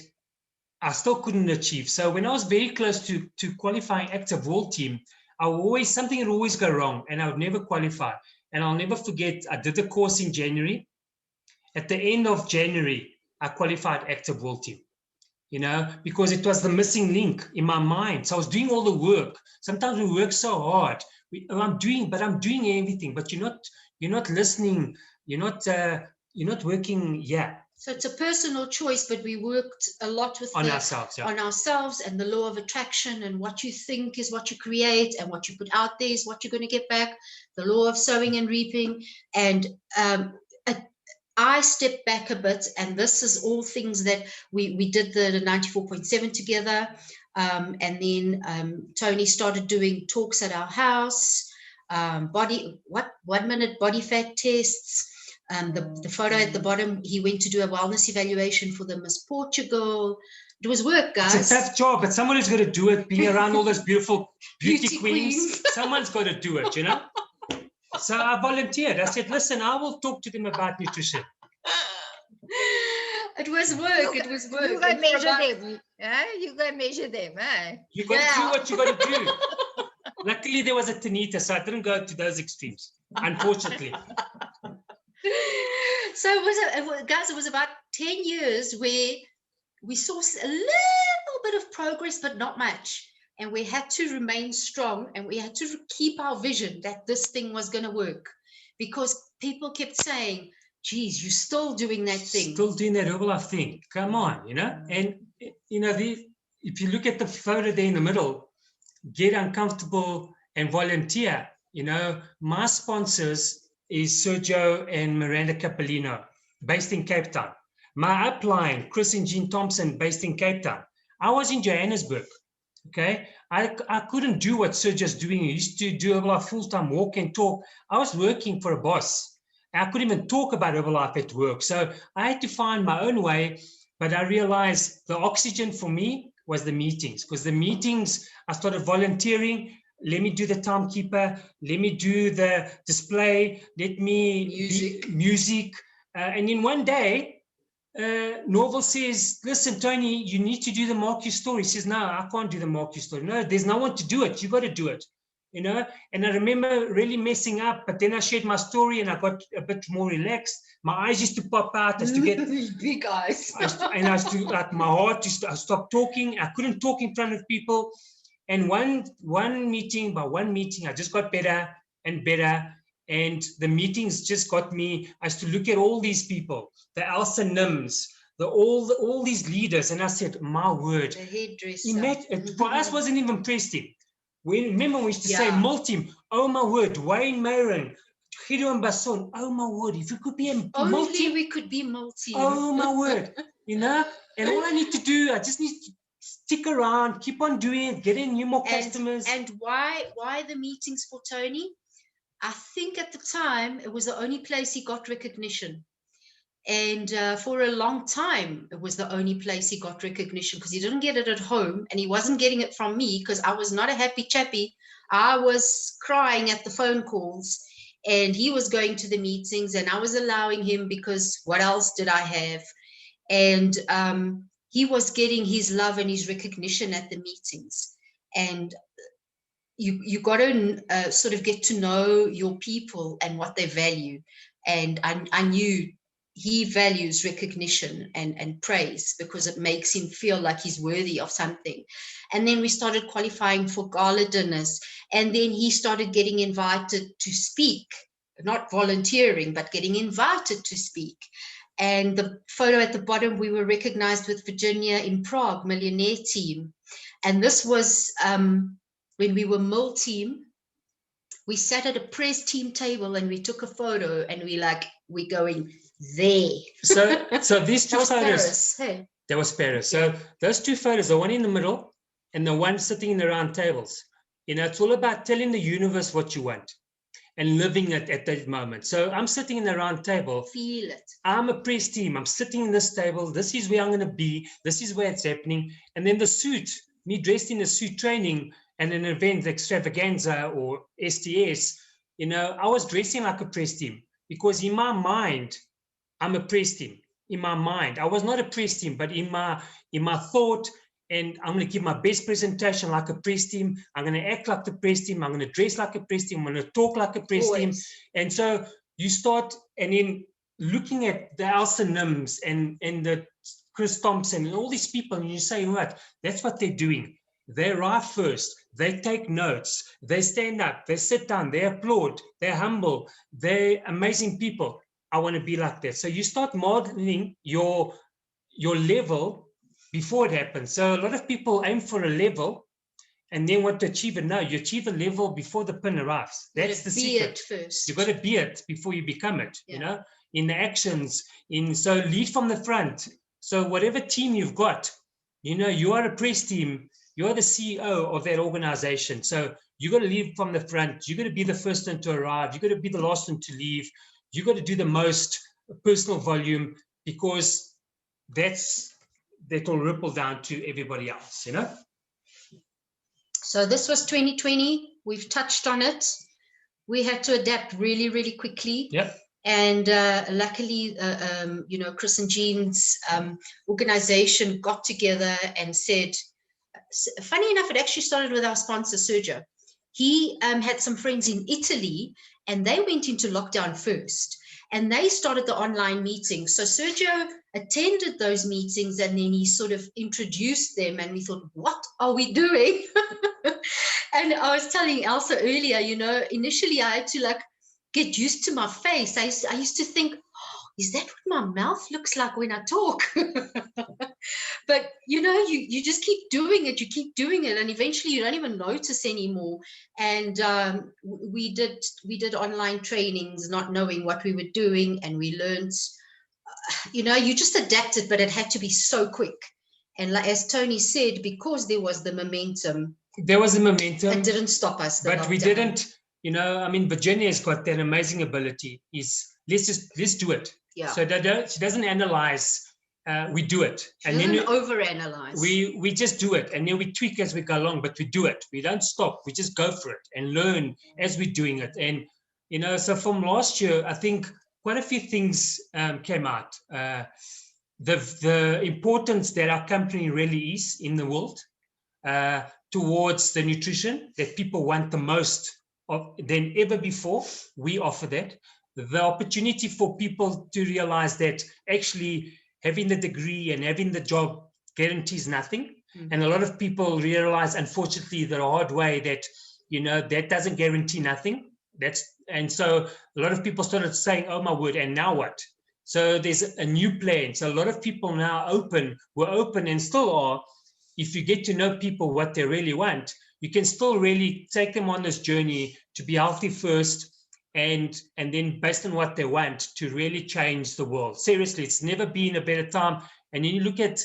I still couldn't achieve. So when I was very close to qualifying active world team, something would always go wrong and I would never qualify. And I'll never forget, I did the course in January. At the end of January, I qualified active world team, you know, because it was the missing link in my mind. So I was doing all the work. Sometimes we work so hard. I'm doing everything, but you're not listening. You're not working. Yeah. So it's a personal choice, but we worked a lot with ourselves, yeah. On ourselves, and the law of attraction, and what you think is what you create, and what you put out there is what you're going to get back. The law of sowing and reaping. And I stepped back a bit, and this is all things that we did the 94.7 together. And then Tony started doing talks at our house, 1 minute body fat tests. The photo at the bottom, he went to do a wellness evaluation for the Miss Portugal. It was work, guys. It's a tough job, but someone who's got to do it, being around all those beautiful beauty queens. Someone's got to do it, you know? So I volunteered. I said, listen, I will talk to them about nutrition. It was work. It was work. You go measure them. You go measure them. You got to do what you got to do. Luckily, there was a Tanita, so I didn't go to those extremes, unfortunately. So guys, it was about 10 years where we saw a little bit of progress, but not much. And we had to remain strong, and we had to keep our vision that this thing was going to work, because people kept saying, geez, you're still doing that thing. Still doing that Herbalife thing. Come on, you know? And, you know, if you look at the photo there in the middle, get uncomfortable and volunteer, you know, my sponsors is Sergio and Miranda Capolino, based in Cape Town. My upline, Chris and Jean Thompson, based in Cape Town. I was in Johannesburg. Okay, I couldn't do what Sergio's doing. He used to do Herbalife full-time, walk and talk. I was working for a boss. I couldn't even talk about Herbalife at work. So I had to find my own way. But I realized the oxygen for me was the meetings, because the meetings, I started volunteering. Let me do the timekeeper. Let me do the display. Let me music. And then one day, Norval says, listen, Tony, you need to do the Mark story. He says, no, I can't do the Mark story. No, there's no one to do it. You got to do it, you know. And I remember really messing up, but then I shared my story and I got a bit more relaxed. My eyes used to pop out. I used to get big eyes. I used to, like, my heart used to, I stopped talking. I couldn't talk in front of people. And one meeting, I just got better and better. And the meetings just got me. I used to look at all these people, the Elsa Nims, all these leaders, and I said, my word, the hairdresser. For us wasn't even press team. Remember we used to say multi-team. Oh my word, Wayne Maron, Gideon Basson. Oh my word, if you could be a multi, we could be multi. Oh my word, you know. And all I need to do, I just need to stick around, keep on doing it, get in more customers. And why the meetings for Tony? I think at the time it was the only place he got recognition, and for a long time it was the only place he got recognition, because he didn't get it at home, and he wasn't getting it from me, because I was not a happy chappy. I was crying at the phone calls, and he was going to the meetings, and I was allowing him, because what else did I have? And he was getting his love and his recognition at the meetings. And you got to sort of get to know your people and what they value. And I knew he values recognition and praise, because it makes him feel like he's worthy of something. And then we started qualifying for gala dinners. And then he started getting invited to speak, not volunteering, but getting invited to speak. And the photo at the bottom, we were recognized with Virginia in Prague, Millionaire Team. And this was when we were Mill Team. We sat at a press team table and we took a photo, and we're going there. So these two that was photos. Paris, hey? That was Paris. So those two photos, the one in the middle and the one sitting in the round tables, you know, it's all about telling the universe what you want and living it at that moment. So I'm sitting in the round table. Feel it. I'm a press team. I'm sitting in this table. This is where I'm going to be. This is where it's happening. And then the suit, me dressed in a suit training and an event extravaganza or STS, you know, I was dressing like a press team, because in my mind, I'm a press team. In my mind, I was not a press team, but in my thought, and I'm going to give my best presentation like a press team. I'm going to act like the press team. I'm going to dress like a press team. I'm going to talk like a press team. And so you start, and then looking at the Elsa Nims and the Chris Thompson and all these people, and you say, what? That's what they're doing. They arrive first. They take notes. They stand up. They sit down. They applaud. They're humble. They're amazing people. I want to be like that. So you start modeling your level before it happens. So a lot of people aim for a level and then want to achieve it. No, you achieve a level before the pin arrives. That's the secret. First. You got to be it before you become it. You know, in the actions. So lead from the front. So whatever team you've got, you know, you are a press team. You're the CEO of that organization. So you got to lead from the front. You got to be the first one to arrive. You got to be the last one to leave. You got to do the most personal volume, because that will ripple down to everybody else, you know? So this was 2020. We've touched on it. We had to adapt really, really quickly. Yep. And luckily, you know, Chris and Jean's organization got together and said, funny enough, it actually started with our sponsor, Sergio. He had some friends in Italy, and they went into lockdown first, and they started the online meetings. So Sergio attended those meetings, and then he sort of introduced them, and we thought, what are we doing? And I was telling Elsa earlier, you know, initially I had to get used to my face. I used to think, oh, is that what my mouth looks like when I talk? But you just keep doing it, and eventually you don't even notice anymore. And we did online trainings, not knowing what we were doing, and we learned. You just adapted, but it had to be so quick. And like, as Tony said, because there was the momentum. There was a momentum. It didn't stop us. But we didn't. I mean, Virginia has got that amazing ability. Let's do it. Yeah. So that she doesn't analyze. We do it, and then overanalyze. We just do it, and then we tweak as we go along. But we do it. We don't stop. We just go for it and learn as we're doing it. And so from last year, I think quite a few things came out. The importance that our company really is in the world towards the nutrition that people want the most of than ever before. We offer that. The opportunity for people to realize that actually having the degree and having the job guarantees nothing. Mm-hmm. And a lot of people realize, unfortunately, the hard way that, that doesn't guarantee nothing. And so a lot of people started saying, oh my word, and now what? So there's a new plan. So a lot of people now were open and still are. If you get to know people what they really want, you can still really take them on this journey to be healthy first, and then based on what they want to really change the world. Seriously, it's never been a better time. And then you look at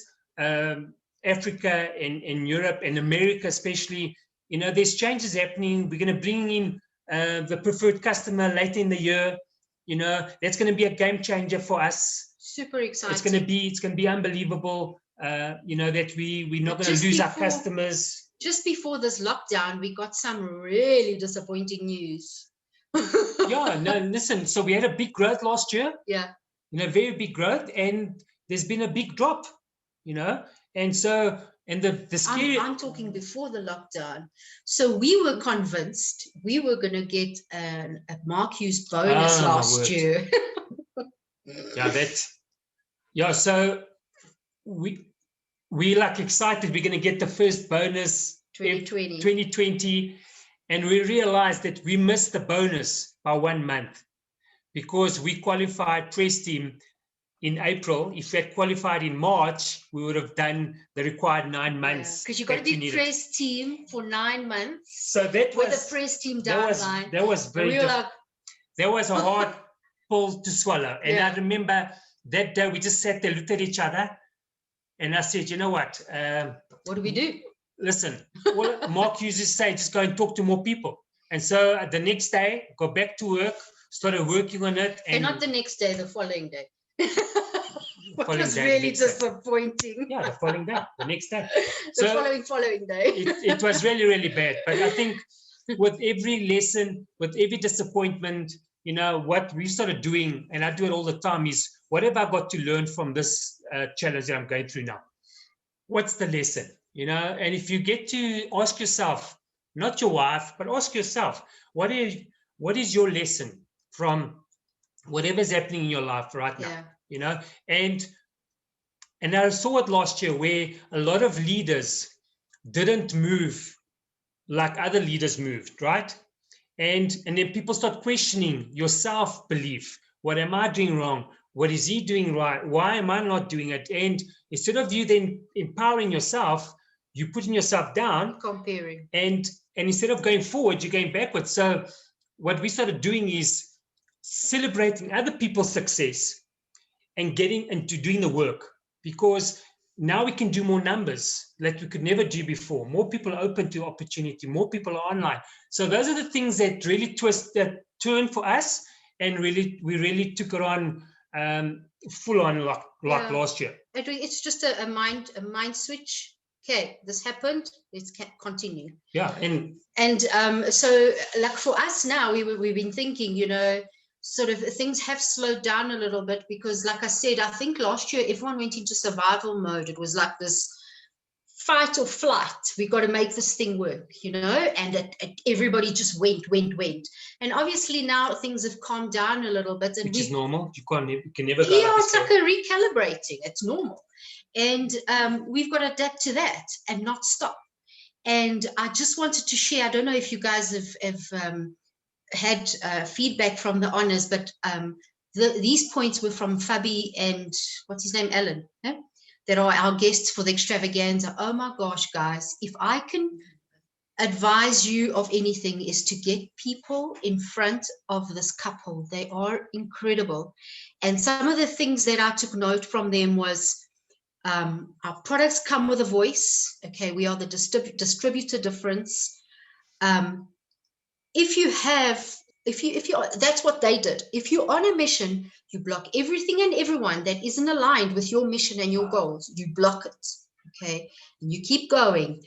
Africa and Europe and America especially, there's changes happening. We're going to bring in the preferred customer later in the year. That's going to be a game changer for us. Super exciting. It's going to be unbelievable. That we're not going to lose our customers. Just before this lockdown, we got some really disappointing news. Yeah, no, listen. So we had a big growth last year. Yeah. Very big growth, and there's been a big drop. And so the scary. I'm talking before the lockdown. So we were convinced we were going to get a Mark Hughes bonus last year. Yeah. So we like excited. We're going to get the first bonus 2020. And we realized that we missed the bonus by 1 month because we qualified press team in April. If we had qualified in March, we would have done the required 9 months. Because you've got to be press team for 9 months. So that was with a press team deadline. That was very that was a hard pill to swallow. And I remember that day we just sat there, looked at each other, and I said, you know what? What do we do? Listen, Mark used to say, just go and talk to more people. And so the next day, go back to work, started working on it. And not the next day, the following day. It was really disappointing. Yeah, the following day, the next day. The following day. It was really, really bad. But I think with every lesson, with every disappointment, what we started doing, and I do it all the time, is what have I got to learn from this challenge that I'm going through now? What's the lesson? And if you get to ask yourself, not your wife, but ask yourself, what is your lesson from whatever's happening in your life right now? And I saw it last year where a lot of leaders didn't move like other leaders moved, right? And then people start questioning your self-belief. What am I doing wrong? What is he doing right? Why am I not doing it? And instead of you then empowering yourself, you're putting yourself down, comparing, and instead of going forward, you're going backwards. So what we started doing is celebrating other people's success and getting into doing the work, because now we can do more numbers like we could never do before. More people are open to opportunity. More people are online. So those are the things that really turn for us, and we really took it on full on like last year. It's just a mind switch. Okay, this happened, let's continue. Yeah. And so like for us now, we've been thinking, sort of things have slowed down a little bit, because like I said, I think last year everyone went into survival mode. It was like this fight or flight. We got to make this thing work, and everybody just went. And obviously now things have calmed down a little bit. And which is normal. You can never go. Yeah, it's like a recalibrating. It's normal. And we've got to adapt to that and not stop. And I just wanted to share, I don't know if you guys have had feedback from the honors, but these points were from Fabi and what's his name, Alan. that are our guests for the extravaganza. Oh my gosh, guys, if I can advise you of anything, is to get people in front of this couple. They are incredible. And some of the things that I took note from them was our products come with a voice. Okay, we are the distributor difference. If you that's what they did. If you're on a mission, you block everything and everyone that isn't aligned with your mission and your goals. You block it. Okay, and you keep going.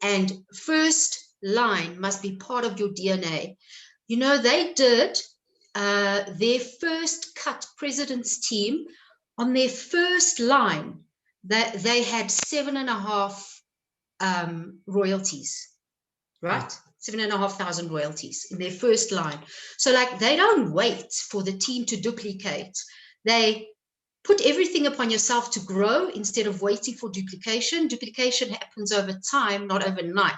And first line must be part of your DNA. You know, they did their first cut president's team on their first line. That they had 7.5 royalties, right? 7,500 royalties in their first line. So like, they don't wait for the team to duplicate. They put everything upon yourself to grow instead of waiting for duplication. Duplication happens over time, not overnight.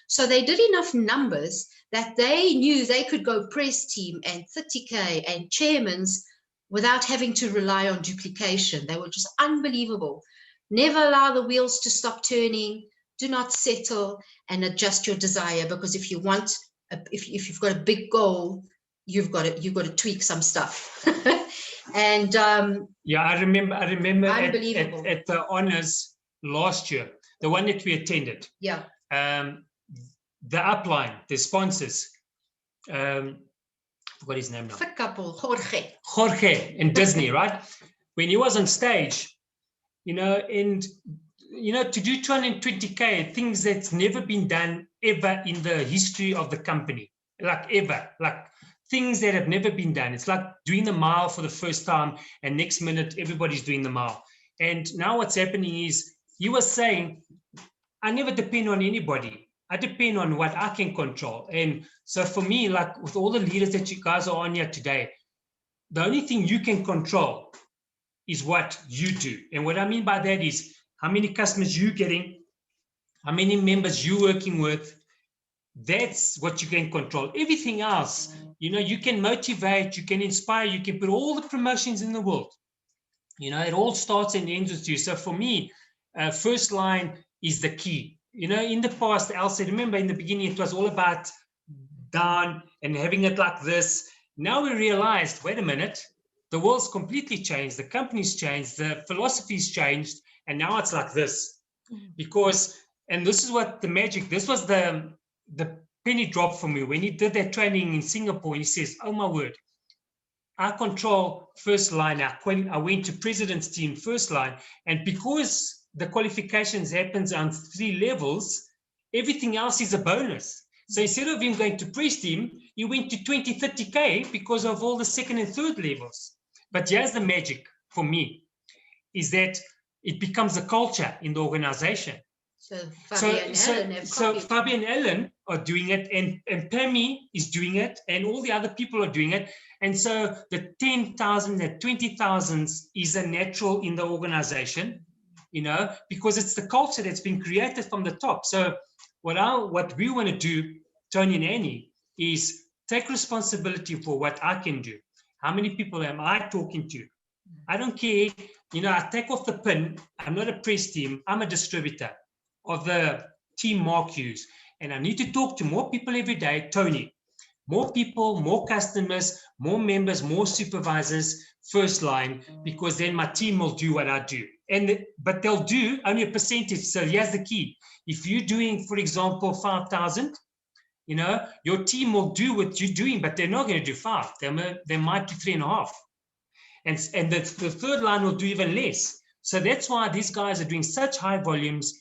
So they did enough numbers that they knew they could go press team and 30K and chairmans without having to rely on duplication. They were just unbelievable. Never allow the wheels to stop turning. Do not settle, and adjust your desire, because if you want, if you've got a big goal, you've got to tweak some stuff. And yeah, I remember unbelievable. at the honors last year, the one that we attended. Yeah. The upline, the sponsors. What is his name now? Fit couple, Jorge in Disney, right? When he was on stage, you know, and you know, to do 220K, things that's never been done ever in the history of the company, like ever, like things that have never been done. It's like doing the mile for the first time, and next minute everybody's doing the mile. And now what's happening is, he was saying, I never depend on anybody. I depend on what I can control. And so for me, like with all the leaders that you guys are on here today, the only thing you can control is what you do. And what I mean by that is, how many customers you're getting, how many members you're working with. That's what you can control. Everything else, you know, you can motivate, you can inspire, you can put all the promotions in the world. You know, it all starts and ends with you. So for me, first line is the key. You know, in the past, Elsa, remember in the beginning, it was all about down and having it like this. Now we realized, wait a minute, the world's completely changed. The company's changed. The philosophy's changed. And now it's like this, because, and this is what the magic, this was the penny drop for me when he did that training in Singapore. He says, oh my word, I control first line. I went to president's team first line. And because the qualifications happens on 3 levels, everything else is a bonus. So instead of him going to press team, he went to 20, 30K because of all the second and third levels. But here's the magic for me, is that it becomes a culture in the organization. So Fabi and Ellen are doing it, and Pammy is doing it, and all the other people are doing it. And so the 10,000 and 20,000s is a natural in the organization, you know, because it's the culture that's been created from the top. So what we want to do, Tony and Annie, is take responsibility for what I can do. How many people am I talking to? I don't care, you know, I take off the pin. I'm not a press team. I'm a distributor of the team Mark Hughes. And I need to talk to more people every day, Tony. More people, more customers, more members, more supervisors, first line, because then my team will do what I do. But they'll do only a percentage. So here's the key. If you're doing, for example, 5,000, you know, your team will do what you're doing, but they're not going to do 5. They might do 3.5. And the third line will do even less. So that's why these guys are doing such high volumes,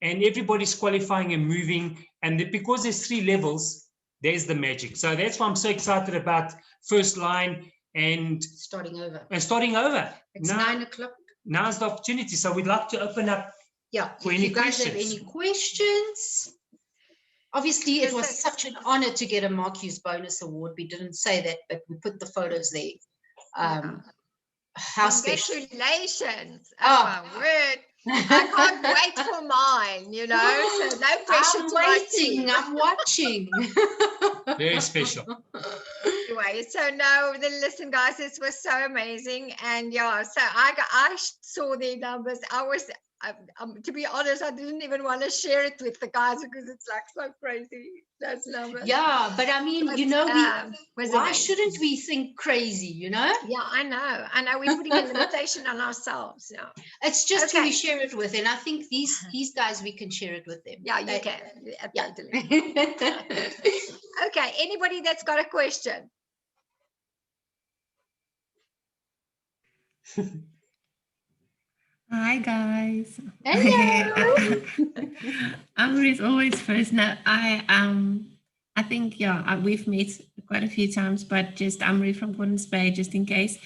and everybody's qualifying and moving. And because there's 3 levels, there's the magic. So that's why I'm so excited about first line and starting over. It's now, 9 o'clock. Now's the opportunity. So we'd like to open up. Yeah. For if you guys have any questions. Obviously, it was such an honor to get a Mark Hughes bonus award. We didn't say that, but we put the photos there. How special. Congratulations. Oh my word. I can't wait for mine, you know, so no pressure. I'm waiting, I'm watching. Very special. You're anyway, so no, then listen, guys, this was so amazing. And yeah, so I saw their numbers. I was, to be honest, I didn't even want to share it with the guys because it's like so crazy, those numbers. Yeah, but I mean, But, you know, was why amazing. shouldn't we think crazy, you know? Yeah, I know. We're putting a limitation on ourselves. Yeah. It's just who Okay. we share it with. And I think these guys, we can share it with them. Yeah, you They- can. Yeah. Totally. Okay, anybody that's got a question? Hi guys. Hello. Amber is always first. Now I think we've met quite a few times, but just Amber from Gordon's Bay, just in case.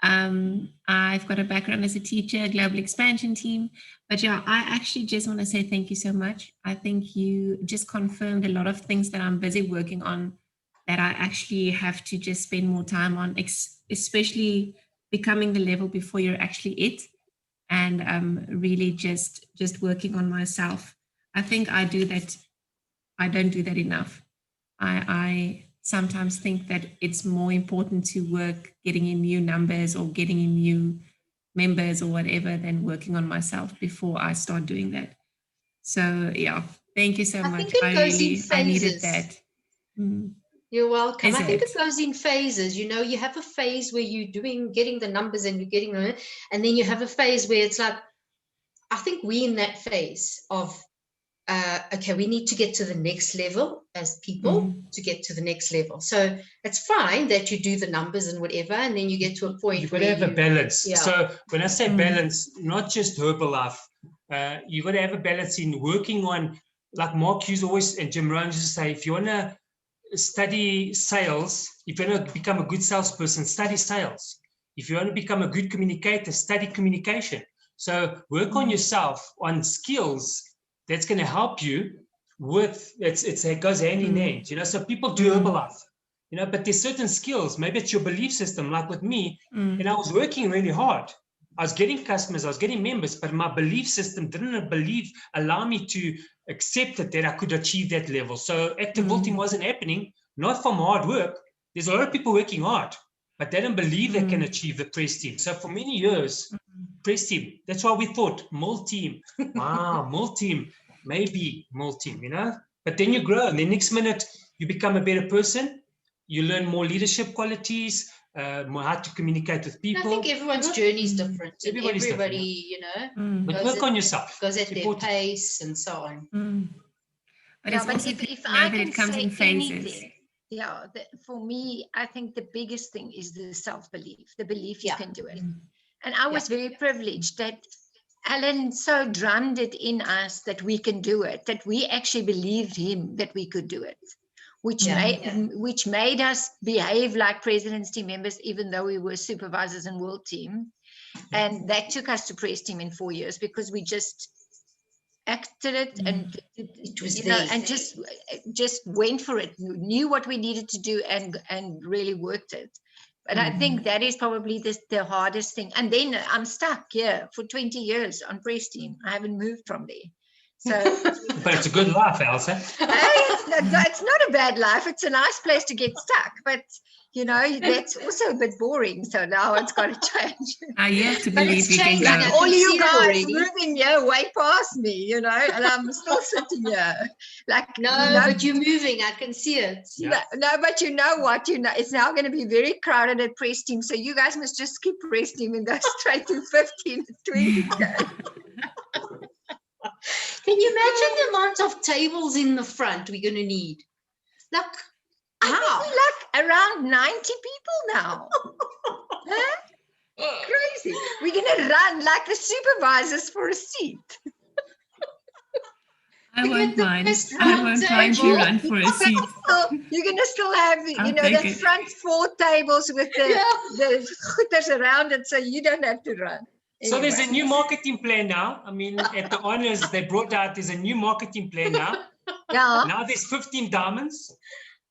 I've got a background as a teacher, global expansion team. But yeah, I actually just want to say thank you so much. I think you just confirmed a lot of things that I'm busy working on that I actually have to just spend more time on, especially becoming the level before you're actually it. And really just working on myself. I think I do that. I don't do that enough. I sometimes think that it's more important to work getting in new numbers or getting in new members or whatever than working on myself before I start doing that. So yeah, thank you so much. think it goes in I needed phases. that. Mm. You're welcome. Is I think it? it goes in phases. You know, you have a phase where you're getting the numbers and you're getting them, and then you have a phase where it's like, I think we're in that phase of, okay, we need to get to the next level as people to get to the next level. So it's fine that you do the numbers and whatever, and then you get to a point You've got where to have a balance. Yeah. So when I say balance, not just Herbalife, you've got to have a balance in working on, like Mark Hughes always and Jim Rohn used to say, if you want to study sales, if you want to become a good salesperson, study sales. If you want to become a good communicator, study communication. So work on yourself, on skills that's going to help you with, it goes hand in hand, you know, so people do Herbalife, you know, but there's certain skills, maybe it's your belief system, like with me, and I was working really hard. I was getting customers, I was getting members, but my belief system didn't allow me to accept it, that I could achieve that level. So active vaulting wasn't happening, not from hard work. There's a lot of people working hard, but they don't believe they can achieve the press team. So for many years, press team, that's why we thought mole team, wow, mole team, maybe mole team, you know, but then you grow and the next minute you become a better person. You learn more leadership qualities, more how to communicate with people. I think everyone's journey is different. And Everybody's everybody, different. you know, But work on yourself. goes at It's their important. pace and so on. But Yeah, it's but also if good to I know that can it comes say in phases. anything, yeah, for me, I think the biggest thing is the self-belief, the belief you Yeah. can do it. And I was very privileged that Alan so drummed it in us that we can do it, that we actually believed him that we could do it, which made us behave like president's team members, even though we were supervisors and world team. And that took us to press team in 4 years because we just acted it and It was you know, there. and just went for it, knew what we needed to do and really worked it. But I think that is probably the hardest thing. And then I'm stuck here for 20 years on press team. I haven't moved from there. So, But it's a good life, Elsa. it's not a bad life. It's a nice place to get stuck. But, you know, that's also a bit boring. So now it's got to change. You have to But believe it's you can changing. go. I All can see you it guys already. moving here way past me, you know, and I'm still sitting here. Like No, but you're moving. I can see it. Yeah. No, but you know what? You know, it's now going to be very crowded at press team. So you guys must just skip press team and go straight to 15 to 20K. Can you imagine the amount of tables in the front we're going to need? Like, I think we're like around 90 people now. Huh? Crazy. We're going to run like the supervisors for a seat. I to wont get the mind. best I round won't mind you table. run for a seat. So you're going to still have, you I'll know, take the it. front 4 tables with the, Yeah. the gooders around it, so you don't have to run. So there's a Anyway. new marketing plan now. I mean, at the honors, they brought out, there's a new marketing plan now. Yeah. Now there's 15 diamonds.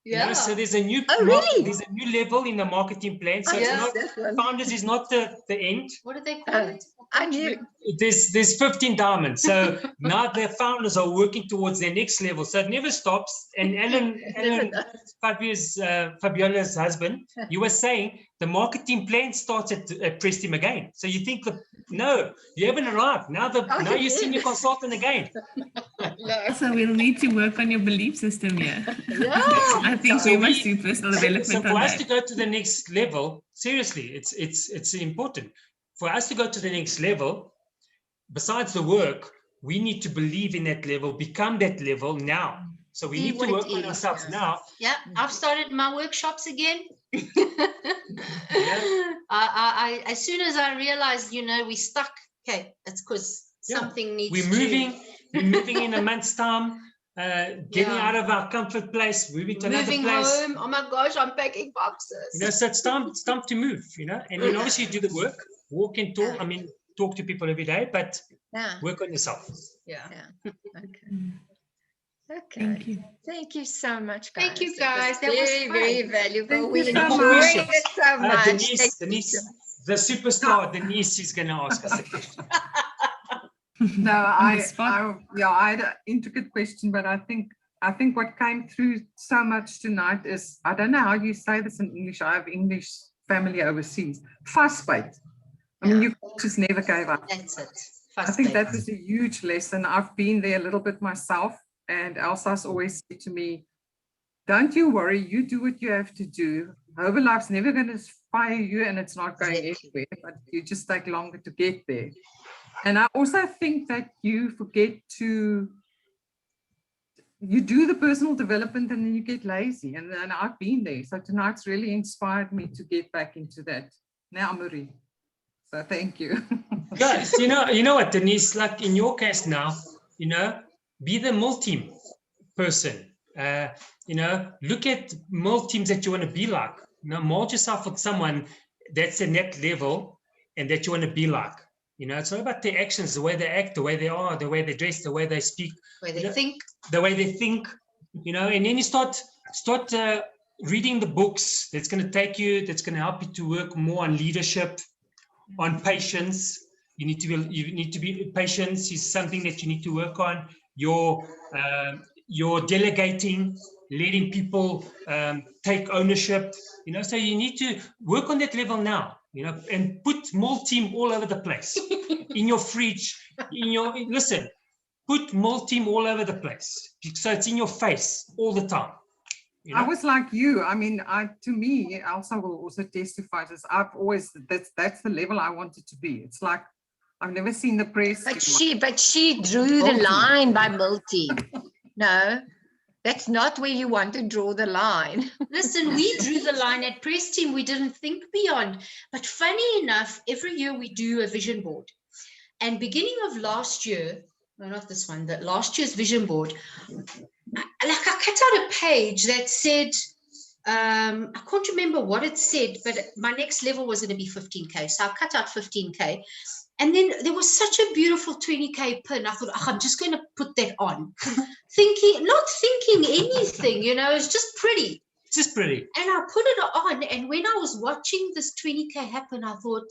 You know, so there's a new really? there's a new level in the marketing plan. So it's not founders is not the end. What do they call it? I knew. There's 15 diamonds. So now the founders are working towards their next level. So it never stops. And Alan Fabiola's husband, you were saying the marketing plan starts at Preston again. So you think no, you haven't arrived. Now you're senior consultant again. So we'll need to work on your belief system here. Yeah. I think we must do personal development So for on us that. to go to the next level, seriously, it's important. For us to go to the next level, besides the work, we need to believe in that level, become that level now. So we need to work on ourselves now. Yeah, I've started my workshops again. I as soon as I realized, we stuck. Okay, it's because something needs. We're moving in a month's time. Getting out of our comfort place, moving to another place. Home. Oh my gosh, I'm packing boxes. So it's time to move. And then obviously you do the work, walk and talk. I mean, talk to people every day, but work on yourself. Yeah. Okay. Thank you. Thank you so much, guys. Thank you, guys. That was very, very valuable. Thank We you so enjoyed much. it so much. Denise, the superstar, Denise is going to ask us a question. No, On the spot. I had an intricate question, but I think what came through so much tonight is, I don't know how you say this in English. I have English family overseas. Fastbait. I mean, you just never gave up. That's it. I think that was a huge lesson. I've been there a little bit myself, and Elsa's always said to me, don't you worry, you do what you have to do. Herbalife's never going to fire you, and it's not going anywhere, but you just take longer to get there. And I also think that you forget you do the personal development and then you get lazy. And then I've been there. So tonight's really inspired me to get back into that. Now, Marie. So thank you. Guys, you know what, Denise, like in your case now, be the multi person. Look at more teams that you want to be like. Mold yourself with someone that's in that level and that you want to be like. It's all about their actions, the way they act, the way they are, the way they dress, the way they speak, the way they think, and then you start reading the books that's going to help you to work more on leadership, on patience. You need to be patience is something that you need to work on. Your delegating, letting people take ownership, so you need to work on that level now. And put mole team all over the place, in your fridge, put mole team all over the place. So it's in your face all the time. I was like you. I mean, to me, Elsa will also testify this. I've always, that's the level I wanted to be. It's like, I've never seen the press. But she drew the line by multi. No. That's not where you want to draw the line. Listen, we drew the line at Press Team. We didn't think beyond. But funny enough, every year we do a vision board. And beginning of last year, no, not this one, the last year's vision board, I cut out a page that said, I can't remember what it said, but my next level was going to be 15K. So I cut out 15K. And then there was such a beautiful 20K pin. I thought, I'm just going to put that on. Not thinking anything, it's just pretty. It's just pretty. And I put it on. And when I was watching this 20K happen, I thought,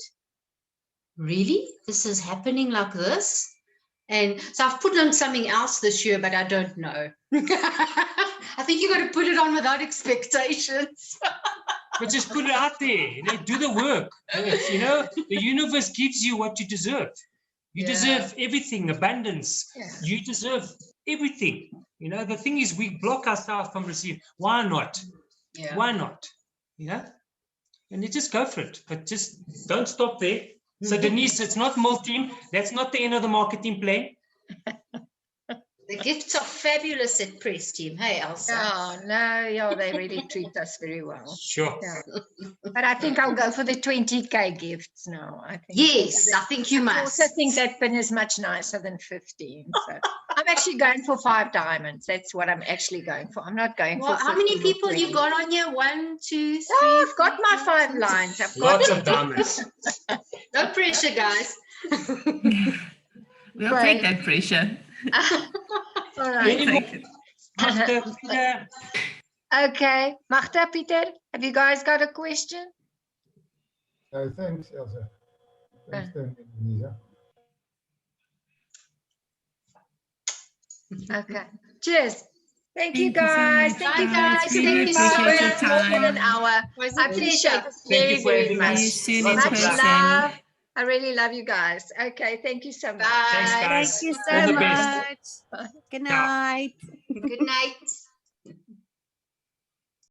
really? This is happening like this? And so I've put on something else this year, but I don't know. I think you got to put it on without expectations. But just put it out there, do the work. The universe gives you what you deserve. You deserve everything, abundance. Yeah. You deserve everything. The thing is, we block ourselves from receiving. Why not? Yeah. Why not? And you just go for it, but just don't stop there. So Denise, it's not multi. That's not the end of the marketing plan. The gifts are fabulous at Press Team. Hey, Elsa. Oh, no, they really treat us very well. Sure. Yeah. But I think I'll go for the 20K gifts now. I think. Yes, I think you must. I also think that pin is much nicer than 15. So I'm actually going for 5 diamonds. That's what I'm actually going for. I'm not going for 15. How many people you got on here? 1, 2, 3. Oh, I've got my 5 lines. Lots of diamonds. No pressure, guys. We'll take that pressure. All right. Okay. Magda, Peter, have you guys got a question? No, thanks, Elsa. Thanks, Lisa. Okay. Cheers. Thank you Thank you so guys. much, Thank you guys. guys. Really Thank you so appreciate your much. More than an time. hour. Was a I appreciate pleasure. it Thank you very, for very having much. See you us. soon in Lots of Much love. person. love. I really love you guys. Okay. Thank you so much. Thanks, Bye. guys. Thank you All so the best. much. Good Ciao. night. Good night.